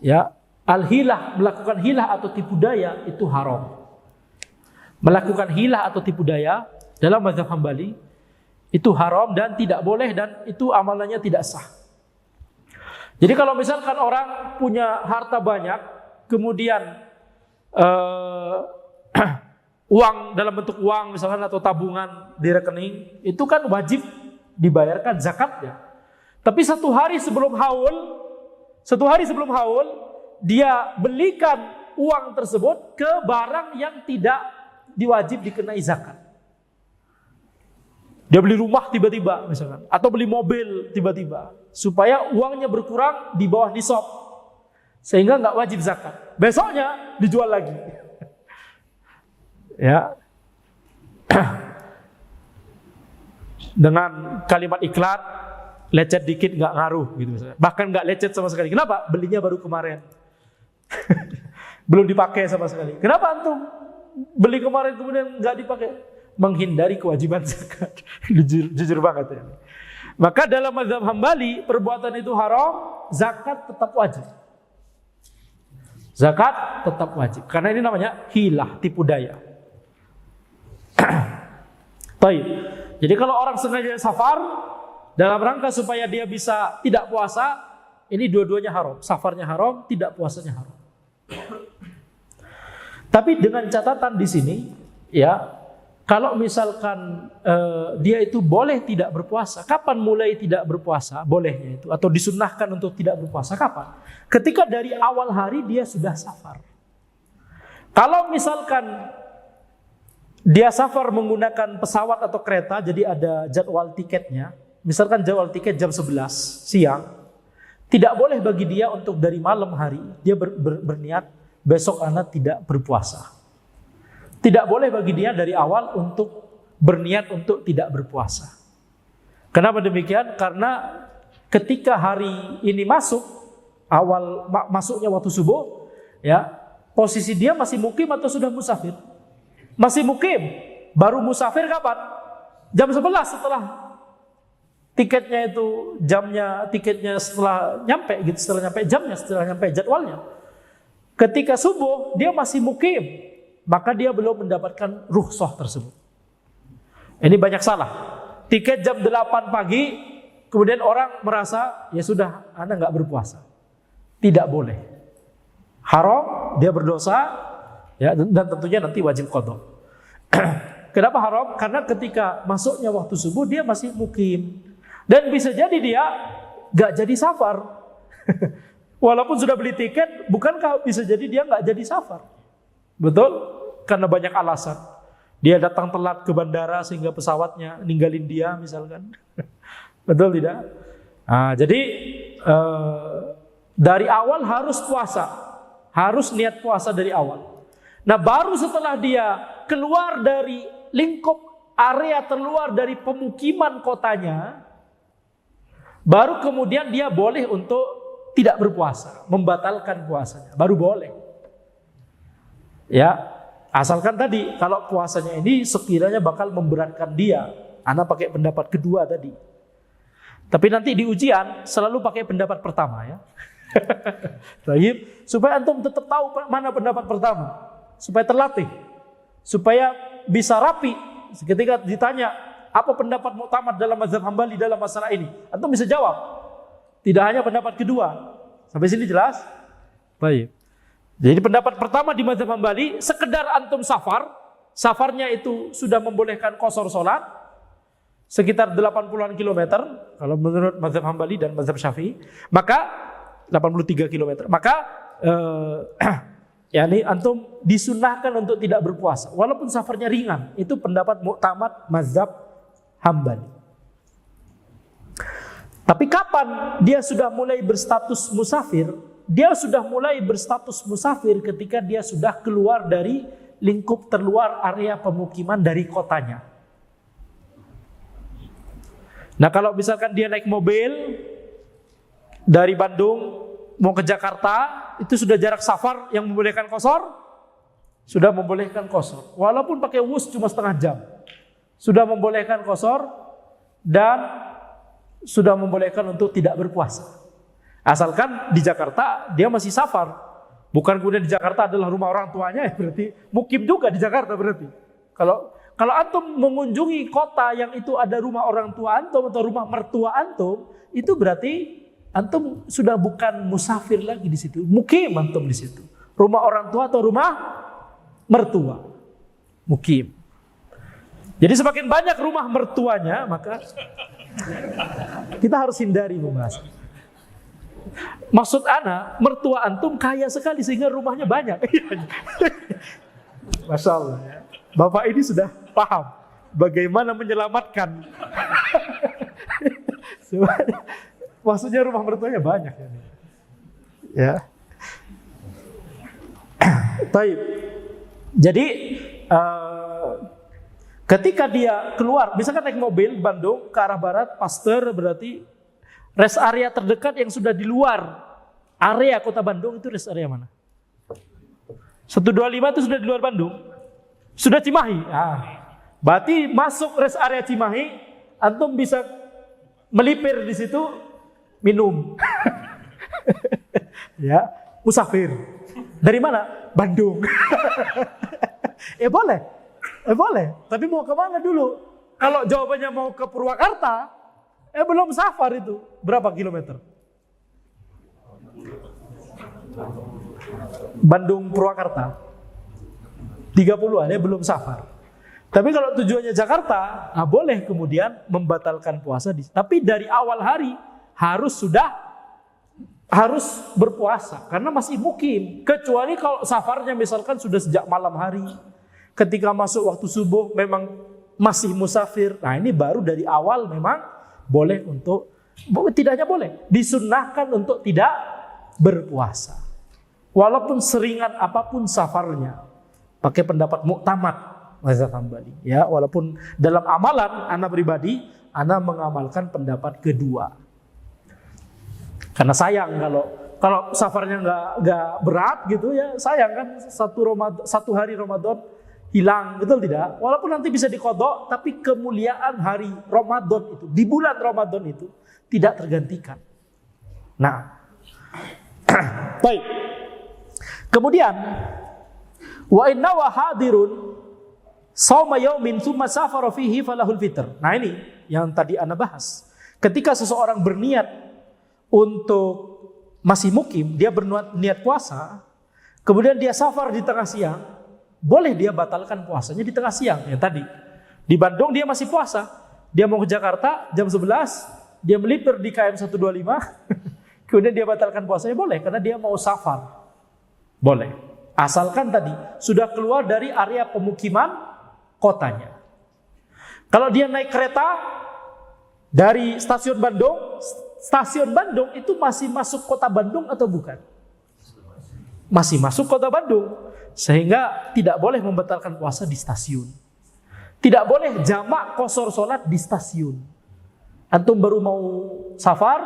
ya, al-hilah, melakukan hilah atau tipu daya itu haram. Melakukan hilah atau tipu daya dalam mazhab Hambali itu haram dan tidak boleh, dan itu amalannya tidak sah. Jadi kalau misalkan orang punya harta banyak, kemudian uang dalam bentuk uang misalkan atau tabungan di rekening, itu kan wajib dibayarkan zakatnya. Tapi satu hari sebelum haul, dia belikan uang tersebut ke barang yang tidak diwajib dikenai zakat. Dia beli rumah tiba-tiba misalkan, atau beli mobil tiba-tiba, supaya uangnya berkurang di bawah nisab, sehingga nggak wajib zakat. Besoknya dijual lagi. Ya, dengan kalimat iklan, lecet dikit nggak ngaruh gitu misalnya. Bahkan nggak lecet sama sekali. Kenapa? Belinya baru kemarin, belum dipakai sama sekali. Kenapa antum beli kemarin kemudian nggak dipakai? Menghindari kewajiban zakat. Jujur banget ya. Maka dalam mazhab Hambali perbuatan itu haram, zakat tetap wajib. Zakat tetap wajib. Karena ini namanya hilah, tipu daya. Baik. Jadi kalau orang sengaja safar dalam rangka supaya dia bisa tidak puasa, ini dua-duanya haram. Safarnya haram, tidak puasanya haram. Tapi dengan catatan di sini, ya, kalau misalkan dia itu boleh tidak berpuasa, kapan mulai tidak berpuasa? Bolehnya itu, atau disunnahkan untuk tidak berpuasa kapan? Ketika dari awal hari dia sudah safar. Kalau misalkan dia safar menggunakan pesawat atau kereta, jadi ada jadwal tiketnya. Misalkan jadwal tiket jam 11 siang, tidak boleh bagi dia untuk dari malam hari dia berniat besok anak tidak berpuasa. Tidak boleh bagi dia dari awal untuk berniat untuk tidak berpuasa. Kenapa demikian? Karena ketika hari ini masuknya waktu subuh, ya, posisi dia masih mukim atau sudah musafir? Masih mukim. Baru musafir kapan? Jam 11 setelah tiketnya itu, tiketnya setelah nyampe gitu, setelah nyampe jadwalnya. Ketika subuh dia masih mukim, maka dia belum mendapatkan rukhsah tersebut. Ini banyak salah. Tiket jam 8 pagi, kemudian orang merasa, ya sudah, Anda nggak berpuasa. Tidak boleh. Haram, dia berdosa, ya, dan tentunya nanti wajib qadha. Kenapa haram? Karena ketika masuknya waktu subuh, dia masih mukim. Dan bisa jadi dia nggak jadi safar. Walaupun sudah beli tiket, bukankah bisa jadi dia nggak jadi safar? Betul? Karena banyak alasan. Dia datang telat ke bandara sehingga pesawatnya ninggalin dia misalkan. Betul tidak? Nah, jadi dari awal harus puasa. Harus niat puasa dari awal. Nah, baru setelah dia keluar dari lingkup area terluar dari pemukiman kotanya, baru kemudian dia boleh untuk tidak berpuasa, membatalkan puasanya, baru boleh. Ya, asalkan tadi kalau puasanya ini sekiranya bakal memberatkan dia. Ana pakai pendapat kedua tadi. Tapi nanti di ujian selalu pakai pendapat pertama ya. Baik, supaya antum tetap tahu mana pendapat pertama, supaya terlatih, supaya bisa rapi. Ketika ditanya apa pendapat muktamad dalam mazhab Hambali dalam masalah ini, antum bisa jawab. Tidak hanya pendapat kedua. Sampai sini jelas? Baik. Jadi pendapat pertama di mazhab Hambali, sekedar antum safar, safarnya itu sudah membolehkan qashar salat sekitar 80-an kilometer kalau menurut mazhab Hambali dan mazhab Syafi'i, maka 83 kilometer. Maka yakni antum disunnahkan untuk tidak berpuasa walaupun safarnya ringan. Itu pendapat muktamad mazhab Hambali. Tapi kapan dia sudah mulai berstatus musafir? Dia sudah mulai berstatus musafir ketika dia sudah keluar dari lingkup terluar area pemukiman dari kotanya. Nah, kalau misalkan dia naik mobil dari Bandung mau ke Jakarta, itu sudah jarak safar yang membolehkan qashar? Sudah membolehkan qashar. Walaupun pakai wus cuma setengah jam. Sudah membolehkan qashar dan sudah membolehkan untuk tidak berpuasa. Asalkan di Jakarta dia masih safar. Bukan kemudian di Jakarta adalah rumah orang tuanya, berarti mukim juga di Jakarta berarti. Kalau antum mengunjungi kota yang itu ada rumah orang tua antum atau rumah mertua antum, itu berarti antum sudah bukan musafir lagi di situ. Mukim antum di situ. Rumah orang tua atau rumah mertua. Mukim. Jadi semakin banyak rumah mertuanya, maka kita harus hindari membahas. Maksud ana, mertua antum kaya sekali sehingga rumahnya banyak. Masya Allah ya. Bapak ini sudah paham bagaimana menyelamatkan. Maksudnya rumah mertuanya banyak ya. Baik. Jadi ketika dia keluar, misalkan naik mobil Bandung ke arah barat, Pasteur berarti rest area terdekat yang sudah di luar area kota Bandung itu rest area mana? 125 itu sudah di luar Bandung. Sudah Cimahi. Berarti masuk rest area Cimahi, antum bisa melipir di situ minum. Ya, musafir. Dari mana? Bandung. Boleh. Boleh, tapi mau ke mana dulu? Kalau jawabannya mau ke Purwakarta, belum safar itu. Berapa kilometer? Bandung Purwakarta 30-an, belum safar. Tapi kalau tujuannya Jakarta, boleh kemudian membatalkan puasa. Tapi dari awal hari harus berpuasa karena masih mukim. Kecuali kalau safarnya misalkan sudah sejak malam hari. Ketika masuk waktu subuh memang masih musafir. Nah, ini baru dari awal memang boleh untuk, tidak hanya boleh, disunnahkan untuk tidak berpuasa. Walaupun seringan apapun safarnya. Pakai pendapat muktamad mazhab Hambali. Ya, walaupun dalam amalan ana pribadi, ana mengamalkan pendapat kedua. Karena sayang kalau safarnya nggak berat gitu ya, sayang kan satu hari Ramadan hilang, betul tidak? Walaupun nanti bisa diqadha, tapi kemuliaan hari Ramadan itu, di bulan Ramadan itu tidak tergantikan. Nah, baik. Kemudian wa inna wa hadirun shauma yaumin tsumma safara fihi falahul fitr. Nah, ini yang tadi ana bahas. Ketika seseorang berniat untuk masih mukim, dia berniat puasa, kemudian dia safar di tengah siang, boleh dia batalkan puasanya di tengah siang. Yang tadi di Bandung dia masih puasa, dia mau ke Jakarta jam 11, dia melipir di KM 125 kemudian dia batalkan puasanya, boleh, karena dia mau safar. Boleh. Asalkan tadi sudah keluar dari area pemukiman kotanya. Kalau dia naik kereta dari stasiun Bandung itu masih masuk kota Bandung atau bukan? Masih masuk kota Bandung. Sehingga tidak boleh membatalkan puasa di stasiun. Tidak boleh jamak qashar sholat di stasiun. Antum baru mau safar,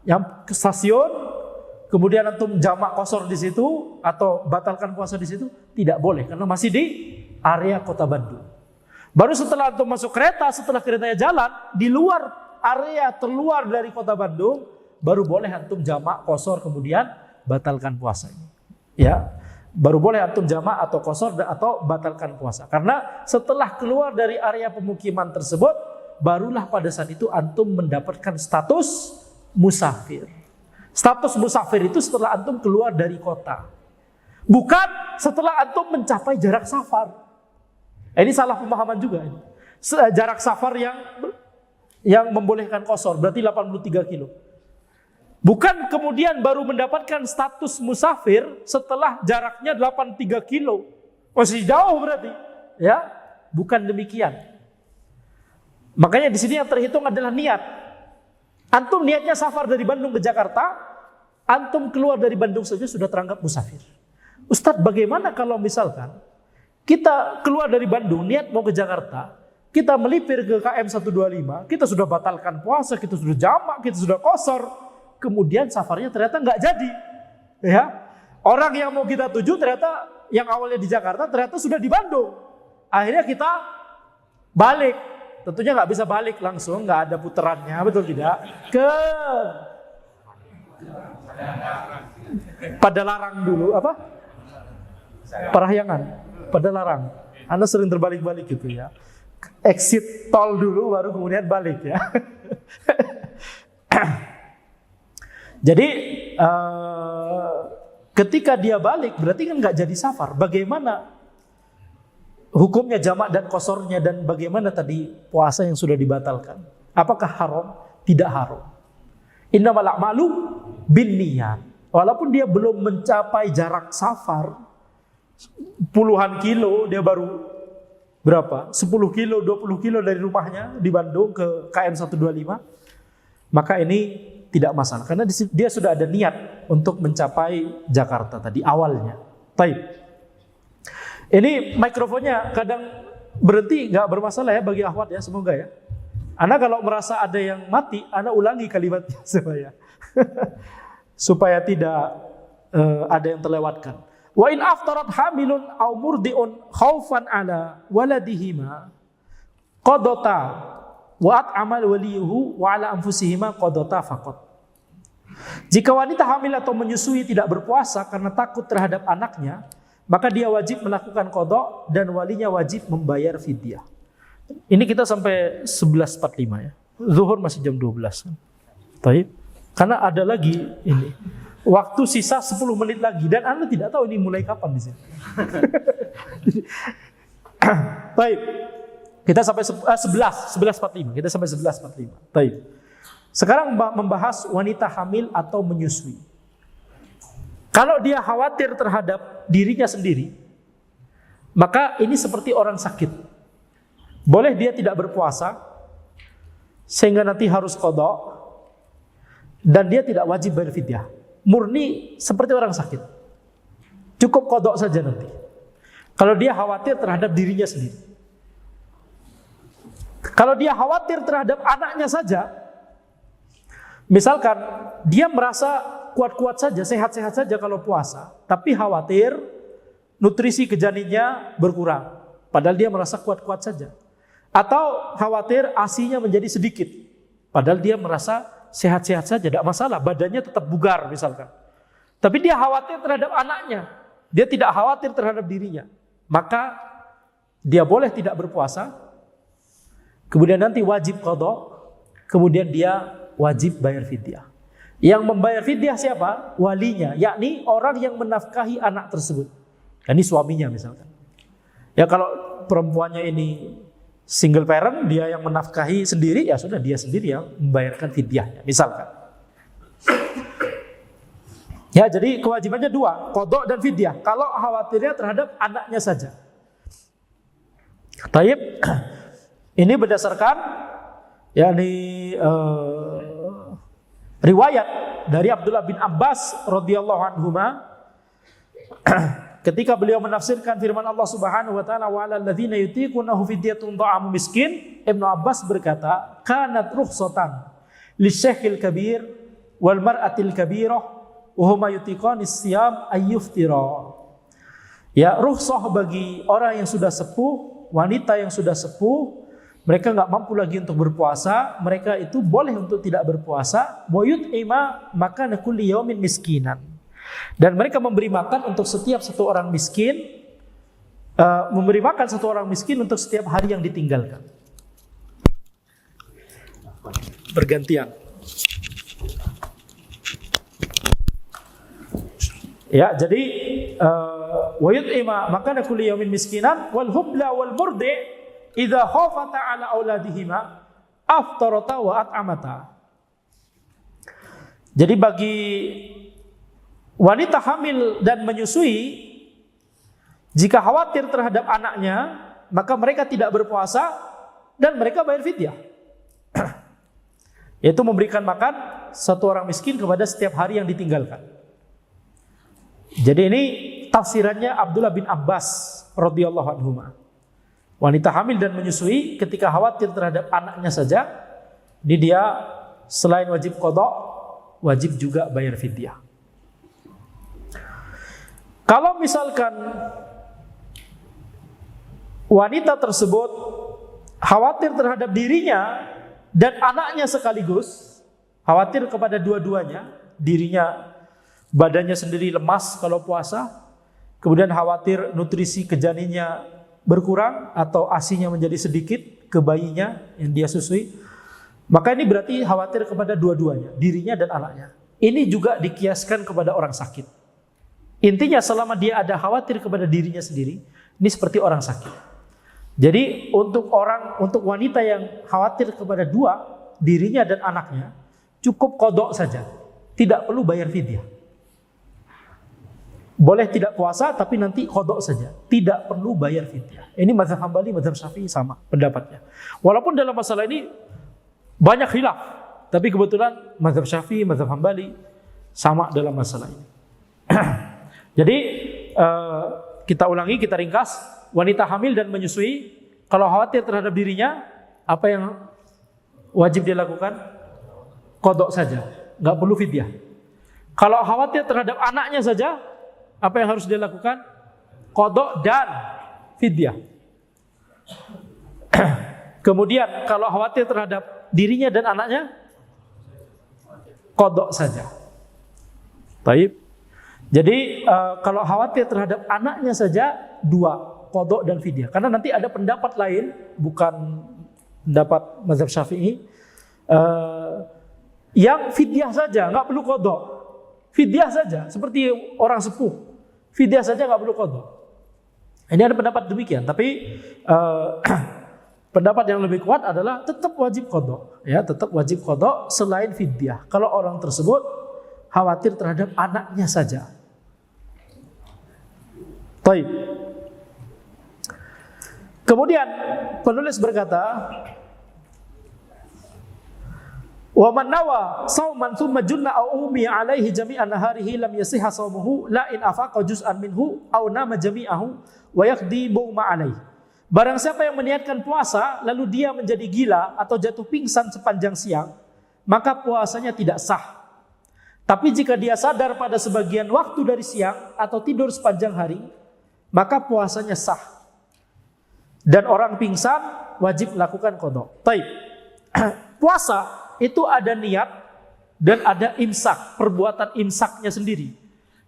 yang ke stasiun, kemudian antum jamak qashar di situ atau batalkan puasa di situ, tidak boleh karena masih di area kota Bandung. Baru setelah antum masuk kereta, setelah keretanya jalan di luar area terluar dari kota Bandung, baru boleh antum jamak qashar kemudian batalkan puasanya. Ya. Baru boleh antum jamak atau qashar atau batalkan puasa. Karena setelah keluar dari area pemukiman tersebut, barulah pada saat itu antum mendapatkan status musafir. Status musafir itu setelah antum keluar dari kota. Bukan setelah antum mencapai jarak safar. Ini salah pemahaman juga. Jarak safar yang membolehkan qashar berarti 83 kilo. Bukan kemudian baru mendapatkan status musafir setelah jaraknya 83 kilo. Masih jauh berarti. Ya, bukan demikian. Makanya di sini yang terhitung adalah niat. Antum niatnya safar dari Bandung ke Jakarta, antum keluar dari Bandung saja sudah teranggap musafir. Ustadz, bagaimana kalau misalkan kita keluar dari Bandung, niat mau ke Jakarta, kita melipir ke KM 125, kita sudah batalkan puasa, kita sudah jamak, kita sudah qashar, kemudian safarnya ternyata nggak jadi, ya. Orang yang mau kita tuju ternyata yang awalnya di Jakarta ternyata sudah di Bandung. Akhirnya kita balik. Tentunya nggak bisa balik langsung, nggak ada puterannya, betul tidak? Ke Padalarang dulu, apa? Parahyangan, Padalarang. Anda sering terbalik-balik gitu ya. Exit tol dulu, baru kemudian balik ya. Jadi ketika dia balik berarti kan nggak jadi safar. Bagaimana hukumnya jamak dan qasharnya dan bagaimana tadi puasa yang sudah dibatalkan? Apakah haram? Tidak haram. Innamal a'malu binniyat. Walaupun dia belum mencapai jarak safar puluhan kilo, dia baru berapa? 10 kilo, 20 kilo dari rumahnya di Bandung ke KM 125. Maka ini tidak masalah, karena dia sudah ada niat untuk mencapai Jakarta tadi awalnya. Baik. Ini mikrofonnya kadang berhenti, nggak bermasalah ya bagi akhwat ya, semoga ya. Anda kalau merasa ada yang mati, Anda ulangi kalimatnya supaya tidak ada yang terlewatkan. Wa in aftarat hamilun aw murdi'un khaufan ala waladihima qadata wa at'amal waliyuhu wa ala anfusihima qadata faqat. Jika wanita hamil atau menyusui tidak berpuasa karena takut terhadap anaknya, maka dia wajib melakukan qada dan walinya wajib membayar fidyah. Ini kita sampai 11.45 ya. Zuhur masih jam 12 kan. Baik. Karena ada lagi ini. Waktu sisa 10 menit lagi dan Anda tidak tahu ini mulai kapan di sini. Baik. Kita sampai 11.45. Kita sampai 11.45. Baik. Sekarang membahas wanita hamil atau menyusui. Kalau dia khawatir terhadap dirinya sendiri, maka ini seperti orang sakit. Boleh dia tidak berpuasa sehingga nanti harus qada dan dia tidak wajib bayar fidyah. Murni seperti orang sakit. Cukup qada saja nanti. Kalau dia khawatir terhadap dirinya sendiri. Kalau dia khawatir terhadap anaknya saja, misalkan dia merasa kuat-kuat saja, sehat-sehat saja kalau puasa, tapi khawatir nutrisi ke janinnya berkurang, padahal dia merasa kuat-kuat saja. Atau khawatir ASI-nya menjadi sedikit, padahal dia merasa sehat-sehat saja, tidak masalah, badannya tetap bugar misalkan. Tapi dia khawatir terhadap anaknya, dia tidak khawatir terhadap dirinya, maka dia boleh tidak berpuasa, kemudian nanti wajib qada, kemudian dia wajib bayar fidyah. Yang membayar fidyah siapa? Walinya, yakni orang yang menafkahi anak tersebut. Ini suaminya misalkan. Ya kalau perempuannya ini single parent, dia yang menafkahi sendiri, ya sudah dia sendiri yang membayarkan fidyahnya misalkan. Ya, jadi kewajibannya dua, qadha dan fidyah. Kalau khawatirnya terhadap anaknya saja. Taib, ini berdasarkan riwayat dari Abdullah bin Abbas radhiyallahu anhuma ketika beliau menafsirkan firman Allah Subhanahu wa taala wa 'alal ladzina yutiqunahu fidyatun ta'amu miskin. Ibnu Abbas berkata, kanat rukhsatan lisyakhil kabir wal mar'atil kabirah wa huma yutiqanis siyam ayyuftira. Ya, rukhsah bagi orang yang sudah sepuh, wanita yang sudah sepuh, mereka nggak mampu lagi untuk berpuasa, mereka itu boleh untuk tidak berpuasa. Wa yut'ima makana kulli yaumin miskinan. Dan mereka memberi makan untuk setiap satu orang miskin, memberi makan satu orang miskin untuk setiap hari yang ditinggalkan. Bergantian. Ya, jadi wa yut'ima makana kulli yaumin miskinan wal hubla wal murdi idza khafata ala auladihima aftarata wa at'amata. Jadi bagi wanita hamil dan menyusui, jika khawatir terhadap anaknya, maka mereka tidak berpuasa dan mereka bayar fidyah. Yaitu memberikan makan satu orang miskin kepada setiap hari yang ditinggalkan. Jadi ini tafsirannya Abdullah bin Abbas radhiyallahu anhu. Wanita hamil dan menyusui ketika khawatir terhadap anaknya saja, dia selain wajib qadha, wajib juga bayar fidyah. Kalau misalkan wanita tersebut khawatir terhadap dirinya dan anaknya sekaligus, khawatir kepada dua-duanya, dirinya badannya sendiri lemas kalau puasa, kemudian khawatir nutrisi ke janinnya berkurang atau ASI-nya menjadi sedikit ke bayinya yang dia susui, maka ini berarti khawatir kepada dua-duanya, dirinya dan anaknya. Ini juga dikiaskan kepada orang sakit. Intinya selama dia ada khawatir kepada dirinya sendiri, ini seperti orang sakit. Jadi untuk wanita yang khawatir kepada dua, dirinya dan anaknya, cukup qadha saja, tidak perlu bayar fidyah. Boleh tidak puasa tapi nanti qadha saja, tidak perlu bayar fidyah. Ini mazhab Hambali, mazhab Syafi'i sama pendapatnya. Walaupun dalam masalah ini banyak khilaf, tapi kebetulan mazhab Syafi'i, mazhab Hambali sama dalam masalah ini. Jadi kita ulangi, kita ringkas. Wanita hamil dan menyusui, kalau khawatir terhadap dirinya, apa yang wajib dia lakukan? Qadha saja, nggak perlu fidyah. Kalau khawatir terhadap anaknya saja, apa yang harus dia lakukan? Qadha dan fidyah. Kemudian kalau khawatir terhadap dirinya dan anaknya, qadha saja. Baik. Jadi kalau khawatir terhadap anaknya saja, dua, qadha dan fidyah. Karena nanti ada pendapat lain, bukan pendapat mazhab Syafi'i, yang fidyah saja, nggak perlu qadha. Fidyah saja, seperti orang sepuh, fidyah saja nggak perlu qadha. Ini ada pendapat demikian, tapi pendapat yang lebih kuat adalah tetap wajib qadha, ya, tetap wajib qadha selain fidyah. Kalau orang tersebut khawatir terhadap anaknya saja. Baik. Kemudian penulis berkata, wa man nawa sauman thumma junna aw umi alaihi jami'an naharihi lam yasihha shaumuhu la in afaqa juz'an minhu aw nama jami'ahu wa yaqdi ma alaihi. Barang siapa yang meniatkan puasa lalu dia menjadi gila atau jatuh pingsan sepanjang siang, maka puasanya tidak sah. Tapi jika dia sadar pada sebagian waktu dari siang atau tidur sepanjang hari, maka puasanya sah. Dan orang pingsan wajib lakukan qadha. Baik. Puasa itu ada niat dan ada imsak, perbuatan imsaknya sendiri,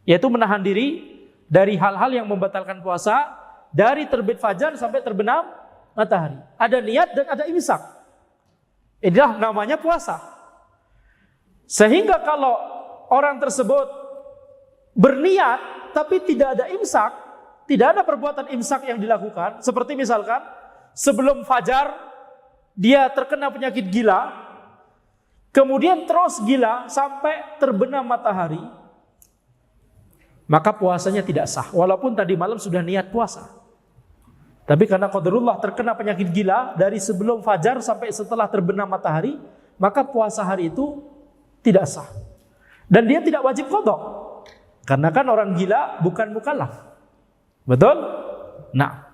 yaitu menahan diri dari hal-hal yang membatalkan puasa dari terbit fajar sampai terbenam matahari. Ada niat dan ada imsak. Inilah namanya puasa. Sehingga kalau orang tersebut berniat tapi tidak ada imsak, tidak ada perbuatan imsak yang dilakukan, seperti misalkan sebelum fajar dia terkena penyakit gila, kemudian terus gila sampai terbenam matahari, maka puasanya tidak sah. Walaupun tadi malam sudah niat puasa. Tapi karena qadarullah terkena penyakit gila dari sebelum fajar sampai setelah terbenam matahari, maka puasa hari itu tidak sah. Dan dia tidak wajib qada. Karena kan orang gila bukan mukallaf. Betul? Nah.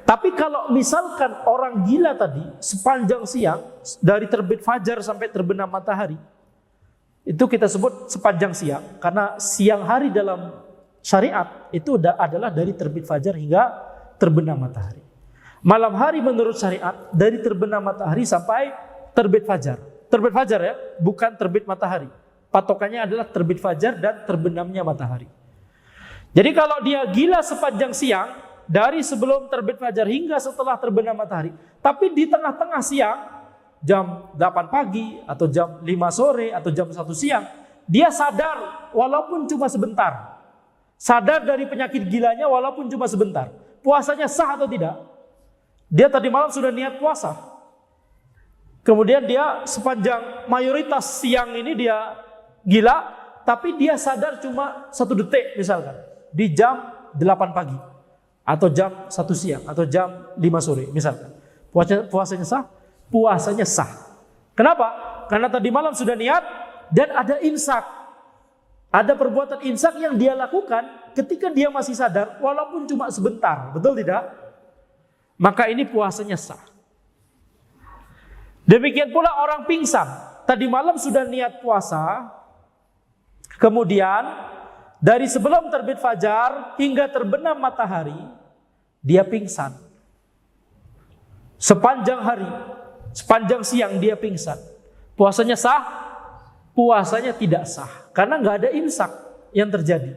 Tapi kalau misalkan orang gila tadi sepanjang siang dari terbit fajar sampai terbenam matahari, itu kita sebut sepanjang siang karena siang hari dalam syariat itu adalah dari terbit fajar hingga terbenam matahari. Malam hari menurut syariat dari terbenam matahari sampai terbit fajar. Terbit fajar ya, bukan terbit matahari. Patokannya adalah terbit fajar dan terbenamnya matahari. Jadi kalau dia gila sepanjang siang dari sebelum terbit fajar hingga setelah terbenam matahari, tapi di tengah-tengah siang, jam 8 pagi atau jam 5 sore atau jam 1 siang, dia sadar walaupun cuma sebentar. Sadar dari penyakit gilanya walaupun cuma sebentar. Puasanya sah atau tidak? Dia tadi malam sudah niat puasa. Kemudian dia sepanjang mayoritas siang ini dia gila, tapi dia sadar cuma 1 detik misalkan. Di jam 8 pagi. Atau jam 1 siang, atau jam 5 sore misalkan. Puasanya sah? Puasanya sah. Kenapa? Karena tadi malam sudah niat dan ada imsak. Ada perbuatan imsak yang dia lakukan ketika dia masih sadar walaupun cuma sebentar. Betul tidak? Maka ini puasanya sah. Demikian pula orang pingsan. Tadi malam sudah niat puasa. Kemudian dari sebelum terbit fajar hingga terbenam matahari, dia pingsan. Sepanjang hari, sepanjang siang dia pingsan. Puasanya sah? Puasanya tidak sah. Karena nggak ada imsak yang terjadi.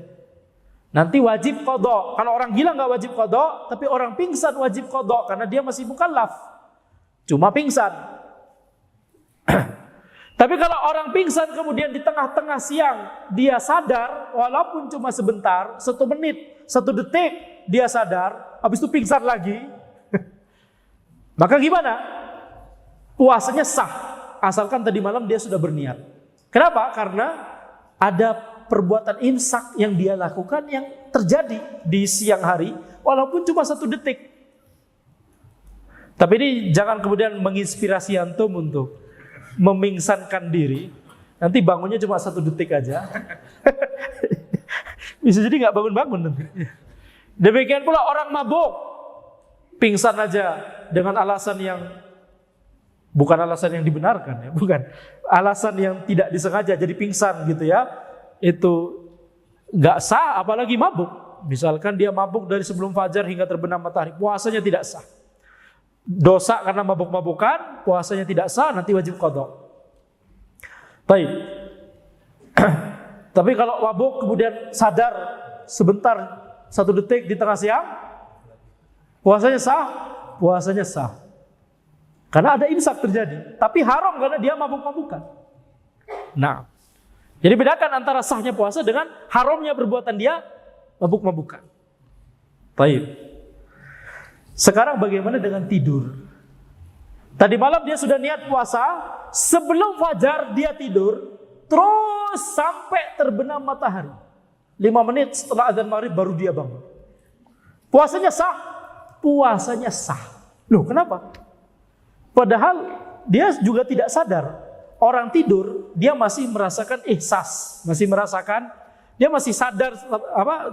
Nanti wajib qada. Kalau orang gila nggak wajib qada, tapi orang pingsan wajib qada karena dia masih mukallaf. Cuma pingsan. Tapi kalau orang pingsan kemudian di tengah-tengah siang dia sadar walaupun cuma sebentar, 1 menit, 1 detik dia sadar, habis itu pingsan lagi. Maka gimana? Puasanya sah asalkan tadi malam dia sudah berniat. Kenapa? Karena ada perbuatan imsak yang dia lakukan yang terjadi di siang hari walaupun cuma 1 detik. Tapi ini jangan kemudian menginspirasi antum untuk memingsankan diri, nanti bangunnya cuma 1 detik aja. Bisa jadi nggak bangun-bangun nanti. Demikian pula orang mabuk, pingsan aja dengan alasan yang bukan alasan yang dibenarkan ya, bukan alasan yang tidak disengaja jadi pingsan gitu ya, itu nggak sah, apalagi mabuk. Misalkan dia mabuk dari sebelum fajar hingga terbenam matahari, puasanya tidak sah. Dosa karena mabuk-mabukan, puasanya tidak sah, nanti wajib qada. Baik. Tapi kalau mabuk kemudian sadar sebentar, 1 detik di tengah siang, puasanya sah? Puasanya sah. Karena ada imsak terjadi. Tapi haram karena dia mabuk-mabukan. Nah, jadi bedakan antara sahnya puasa dengan haramnya perbuatan dia mabuk-mabukan. Baik. Sekarang bagaimana dengan tidur? Tadi malam dia sudah niat puasa, sebelum fajar dia tidur, terus sampai terbenam matahari. 5 menit setelah azan maghrib baru dia bangun. Puasanya sah? Puasanya sah. Loh, kenapa? Padahal dia juga tidak sadar. Orang tidur, dia masih merasakan ihsas, masih merasakan, dia masih sadar,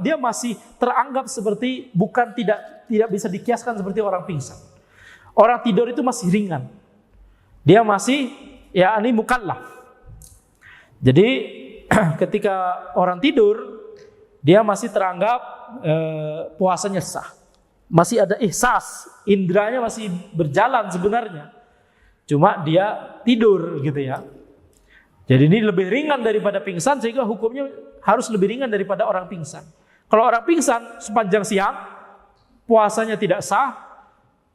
dia masih teranggap seperti bukan tidak bisa dikiaskan seperti orang pingsan. Orang tidur itu masih ringan. Dia masih ini mukallaf. Jadi ketika orang tidur, dia masih teranggap puasanya sah. Masih ada ihsas, indranya masih berjalan sebenarnya. Cuma dia tidur gitu ya. Jadi ini lebih ringan daripada pingsan, sehingga hukumnya harus lebih ringan daripada orang pingsan. Kalau orang pingsan sepanjang siang, puasanya tidak sah.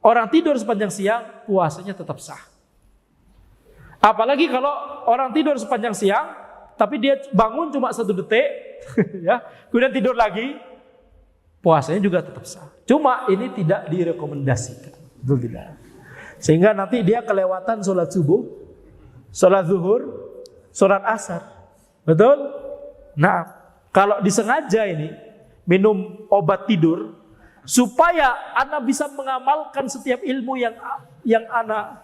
Orang tidur sepanjang siang, puasanya tetap sah. Apalagi kalau orang tidur sepanjang siang, tapi dia bangun cuma 1 detik, ya, kemudian tidur lagi, puasanya juga tetap sah. Cuma ini tidak direkomendasikan, betul tidak? Sehingga nanti dia kelewatan sholat subuh, sholat zuhur, sholat asar, betul? Nah, kalau disengaja ini minum obat tidur supaya Anda bisa mengamalkan setiap ilmu yang Anda,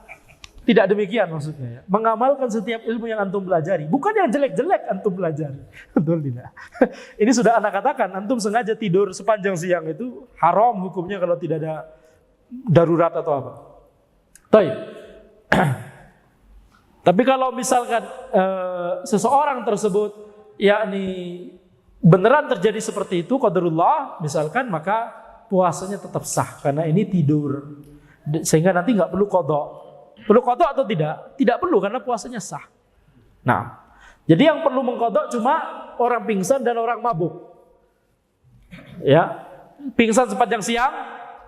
tidak demikian maksudnya ya. Mengamalkan setiap ilmu yang antum pelajari, bukan yang jelek-jelek antum pelajari. Betul tidak? Ini sudah Anda katakan, antum sengaja tidur sepanjang siang itu haram hukumnya kalau tidak ada darurat atau apa. Baik. Tapi kalau misalkan seseorang tersebut yakni beneran terjadi seperti itu qadarullah misalkan, maka puasanya tetap sah karena ini tidur. Sehingga nanti nggak perlu qada. Perlu qada atau tidak? Tidak perlu karena puasanya sah. Nah, jadi yang perlu mengqada cuma orang pingsan dan orang mabuk. Ya, pingsan sepanjang siang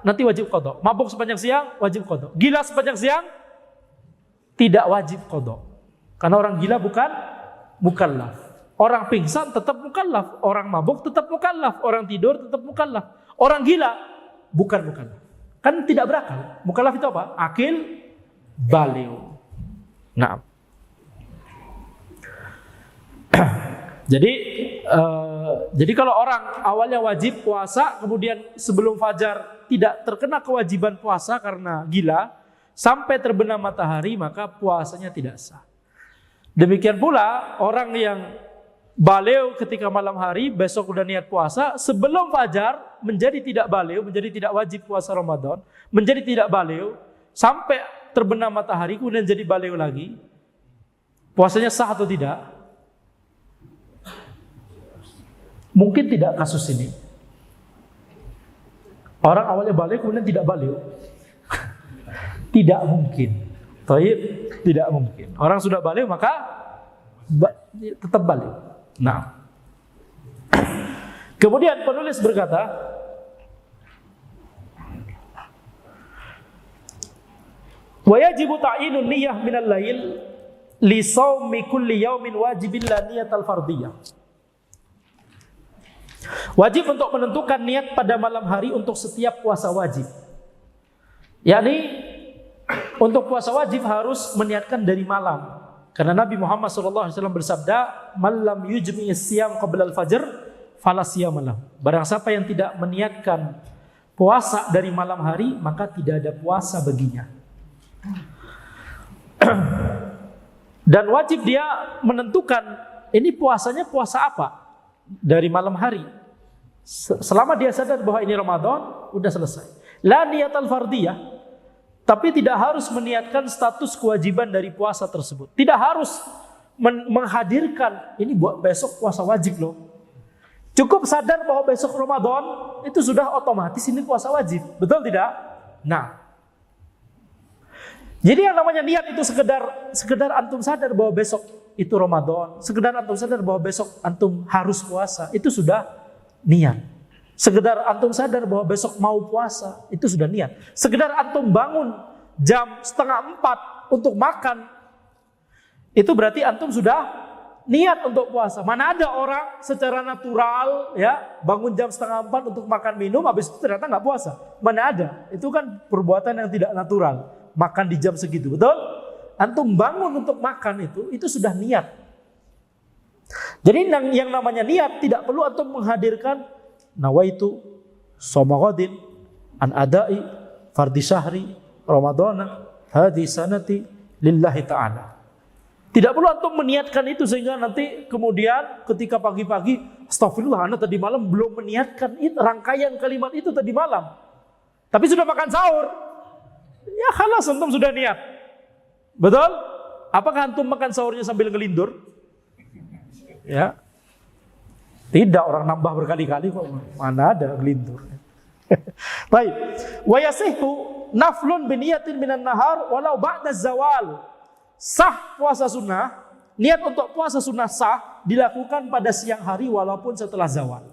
nanti wajib qada. Mabuk sepanjang siang wajib qada. Gila sepanjang siang tidak wajib qada. Karena orang gila bukan mukallaf. Orang pingsan tetap mukallaf, orang mabuk tetap mukallaf, orang tidur tetap mukallaf. Orang gila bukan mukallaf. Kan tidak berakal. Mukallaf itu apa? Akil baligh. Nah. Jadi kalau orang awalnya wajib puasa, kemudian sebelum fajar tidak terkena kewajiban puasa karena gila, sampai terbenam matahari, maka puasanya tidak sah. Demikian pula orang yang baligh ketika malam hari, besok udah niat puasa, sebelum fajar menjadi tidak baligh, menjadi tidak wajib puasa Ramadan, menjadi tidak baligh, sampai terbenam matahari, kemudian jadi baligh lagi, puasanya sah atau tidak? Mungkin tidak kasus ini. Orang awalnya baligh kemudian tidak baligh. Tidak mungkin. Tidak mungkin. Orang sudah baligh maka tetap baligh. Nah. Kemudian penulis berkata, wa yajibu ta'yinun niyyah minal lail li shaumi kulli yaumin wajibin la niyatal fardhiyah. Wajib untuk menentukan niat pada malam hari untuk setiap puasa wajib. Yakni untuk puasa wajib harus meniatkan dari malam. Karena Nabi Muhammad SAW bersabda, "Man lam yujmi as-siyam qabla al-fajr fala siyama lahu." Barang siapa yang tidak meniatkan puasa dari malam hari, maka tidak ada puasa baginya. Dan wajib dia menentukan ini puasanya puasa apa dari malam hari. Selama dia sadar bahwa ini Ramadan, udah selesai. La niyatal fardiyah, tapi tidak harus meniatkan status kewajiban dari puasa tersebut. Tidak harus menghadirkan ini buat besok puasa wajib loh. Cukup sadar bahwa besok Ramadan itu sudah otomatis ini puasa wajib. Betul tidak? Nah, jadi yang namanya niat itu sekedar antum sadar bahwa besok itu Ramadan, sekedar antum sadar bahwa besok antum harus puasa, itu sudah niat. Sekedar antum sadar bahwa besok mau puasa, itu sudah niat. Sekedar antum bangun jam 3:30 untuk makan, itu berarti antum sudah niat untuk puasa. Mana ada orang secara natural ya bangun jam 3:30 untuk makan minum, habis itu ternyata nggak puasa. Mana ada? Itu kan perbuatan yang tidak natural. Makan di jam segitu, betul? Antum bangun untuk makan itu sudah niat. Jadi yang namanya niat tidak perlu antum menghadirkan nawaitu shauma ghadin an adai fardhi syahri ramadhana hadhi sanati lillahi ta'ala. Tidak perlu antum meniatkan itu sehingga nanti kemudian ketika pagi-pagi astagfirullah ana tadi malam belum meniatkan itu, rangkaian kalimat itu tadi malam. Tapi sudah makan sahur. Ya khalas antum sudah niat. Betul? Apakah antum makan sahurnya sambil ngelindur? Ya. Tidak, orang nambah berkali-kali kok. Mana ada ngelindur. Baik. Wa yasihu naflun bi niyatin minan nahar walau ba'da zawal. Sah puasa sunnah, niat untuk puasa sunnah sah dilakukan pada siang hari walaupun setelah zawal.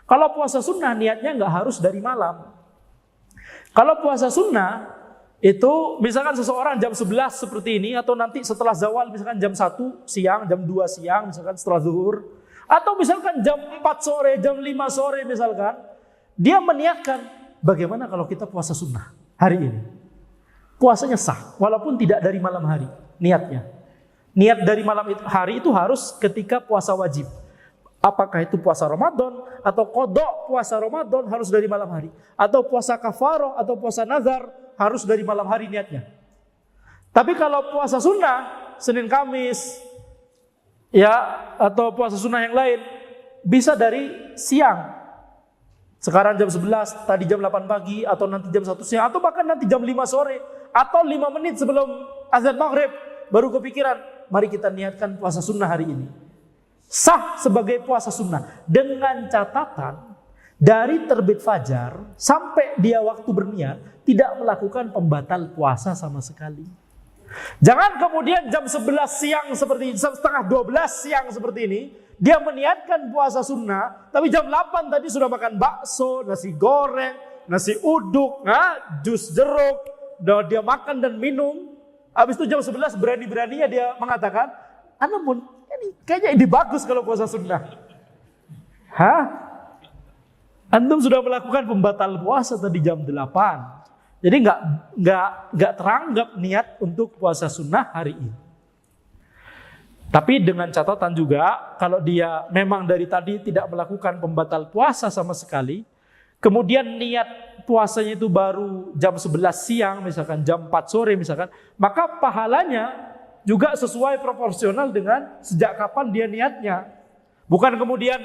Kalau puasa sunnah niatnya enggak harus dari malam. Kalau puasa sunnah itu misalkan seseorang jam 11 seperti ini, atau nanti setelah zawal misalkan jam 1 siang, jam 2 siang misalkan setelah zuhur, atau misalkan jam 4 sore, jam 5 sore misalkan, dia meniatkan bagaimana kalau kita puasa sunnah hari ini. Puasanya sah walaupun tidak dari malam hari niatnya. Niat dari malam hari itu harus ketika puasa wajib. Apakah itu puasa Ramadan atau qada puasa Ramadan harus dari malam hari, atau puasa kafarah atau puasa nazar harus dari malam hari niatnya. Tapi kalau puasa sunnah Senin Kamis ya, atau puasa sunnah yang lain bisa dari siang. Sekarang jam 11, tadi jam 8 pagi, atau nanti jam 1 siang, atau bahkan nanti jam 5 sore, atau 5 menit sebelum azan maghrib baru kepikiran, mari kita niatkan puasa sunnah hari ini. Sah sebagai puasa sunnah, dengan catatan dari terbit fajar sampai dia waktu berniat tidak melakukan pembatal puasa sama sekali. Jangan kemudian jam 11 siang seperti setengah 12 siang seperti ini dia meniatkan puasa sunnah, tapi jam 8 tadi sudah makan bakso, nasi goreng, nasi uduk, jus jeruk, dia makan dan minum. Habis itu jam 11 berani-beraninya dia mengatakan, "Namun ini kayaknya ini bagus kalau puasa sunnah." Antum sudah melakukan pembatal puasa tadi jam 8. Jadi nggak teranggap niat untuk puasa sunnah hari ini. Tapi dengan catatan juga, kalau dia memang dari tadi tidak melakukan pembatal puasa sama sekali, kemudian niat puasanya itu baru jam 11 siang, misalkan jam 4 sore misalkan, maka pahalanya juga sesuai proporsional dengan sejak kapan dia niatnya. Bukan kemudian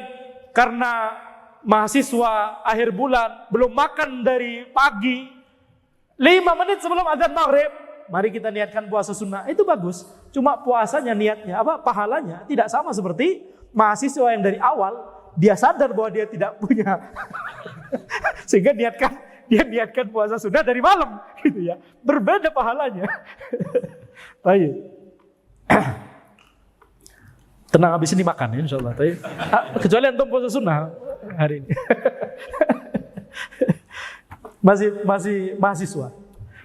karena mahasiswa akhir bulan belum makan dari pagi, 5 menit sebelum azan maghrib, mari kita niatkan puasa sunnah. Itu bagus. Cuma puasanya niatnya pahalanya tidak sama seperti mahasiswa yang dari awal dia sadar bahwa dia tidak punya sehingga dia niatkan puasa sunnah dari malam gitu ya. Berbeda pahalanya. Baik. Tenang, habis ini makan ya insyaallah. Kecuali antum puasa sunnah hari ini. masih mahasiswa.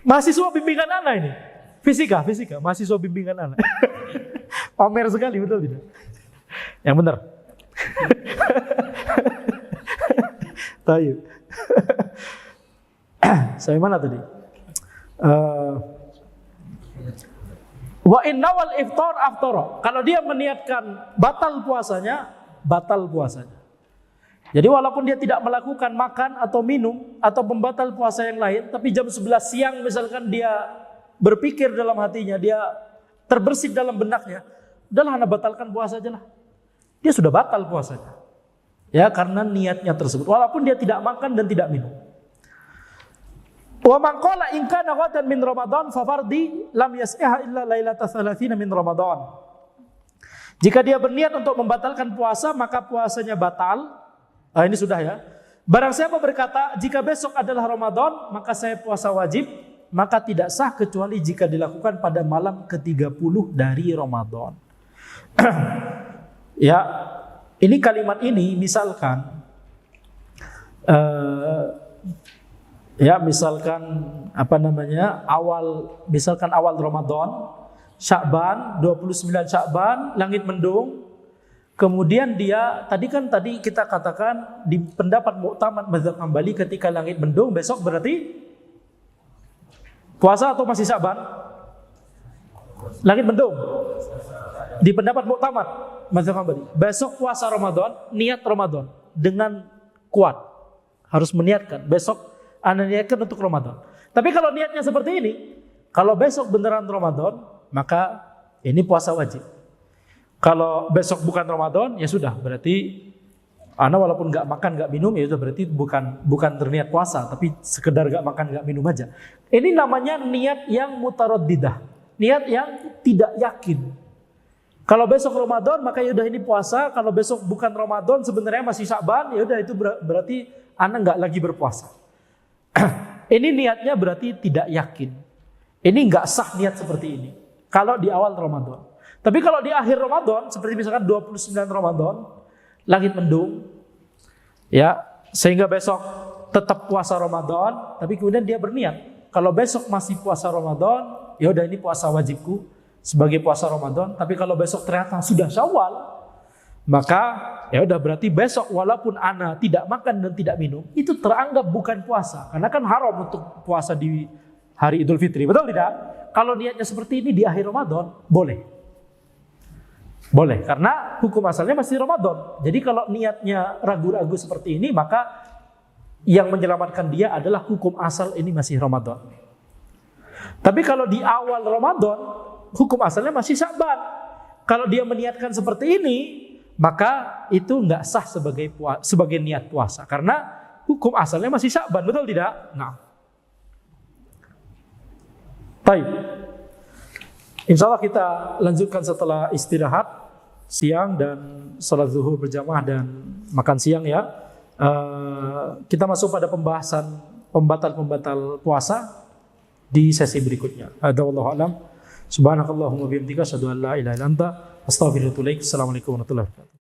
Mahasiswa bimbingan anak ini. Fisika, mahasiswa bimbingan anak. Pamer sekali, betul tidak? Yang benar. Tayyib. Sampai mana tadi? Wa innawal iftar aftara. Kalau dia meniatkan batal puasanya. Jadi walaupun dia tidak melakukan makan atau minum atau pembatal puasa yang lain, tapi jam 11 siang misalkan dia berpikir dalam hatinya, dia terbersit dalam benaknya, udahlah anda batalkan puasa aja lah. Dia sudah batal puasanya. Ya, karena niatnya tersebut. Walaupun dia tidak makan dan tidak minum. Wa man qala in kana ghadan min Ramadan fa fardi lam yas'iha illa lailata 30 min Ramadan. Jika dia berniat untuk membatalkan puasa, maka puasanya batal. Ini sudah ya. Barang siapa berkata, jika besok adalah Ramadan, maka saya puasa wajib, maka tidak sah kecuali jika dilakukan pada malam ke-30 dari Ramadan. Ya, ini kalimat ini misalkan awal Ramadan, Sya'ban, 29 Sya'ban, langit mendung. Kemudian tadi kita katakan di pendapat Mu'tamad Mazhab Hambali ketika langit mendung besok berarti puasa atau masih Sya'ban? Langit mendung. Di pendapat Mu'tamad Mazhab Hambali, besok puasa Ramadan, niat Ramadan dengan kuat. Harus meniatkan, besok Anda niatkan untuk Ramadan. Tapi kalau niatnya seperti ini, kalau besok beneran Ramadan, maka ini puasa wajib. Kalau besok bukan Ramadan, ya sudah, berarti Anda walaupun nggak makan, nggak minum, ya sudah berarti bukan terniat puasa, tapi sekedar nggak makan, nggak minum aja. Ini namanya niat yang mutaraddidah, niat yang tidak yakin. Kalau besok Ramadan, maka ya udah ini puasa. Kalau besok bukan Ramadan, sebenarnya masih Sya'ban, ya udah itu berarti Anda nggak lagi berpuasa. Ini niatnya berarti tidak yakin. Ini nggak sah niat seperti ini. Kalau di awal Ramadan. Tapi kalau di akhir Ramadan, seperti misalkan 29 Ramadan, langit mendung, ya, sehingga besok tetap puasa Ramadan, tapi kemudian dia berniat, kalau besok masih puasa Ramadan, ya udah ini puasa wajibku sebagai puasa Ramadan. Tapi kalau besok ternyata sudah Syawal, maka ya udah berarti besok walaupun ana tidak makan dan tidak minum, itu teranggap bukan puasa, karena kan haram untuk puasa di hari Idul Fitri, betul tidak? Kalau niatnya seperti ini di akhir Ramadan, boleh. Boleh, karena hukum asalnya masih Ramadan. Jadi kalau niatnya ragu-ragu seperti ini, maka yang menyelamatkan dia adalah hukum asal ini masih Ramadan. Tapi kalau di awal Ramadan, hukum asalnya masih Sya'ban. Kalau dia meniatkan seperti ini, maka itu nggak sah sebagai niat puasa. Karena hukum asalnya masih Sya'ban, betul tidak? Nah. Baik. Insya Allah kita lanjutkan setelah istirahat siang dan sholat zuhur berjamaah dan makan siang ya. Kita masuk pada pembahasan pembatal-pembatal puasa di sesi berikutnya. Hadza wallahu a'lam. Subhanakallahumma bihamdika asyhadu an la ilaha illa anta astaghfiruka wa atubu ilaik. Assalamualaikum warahmatullahi wabarakatuh.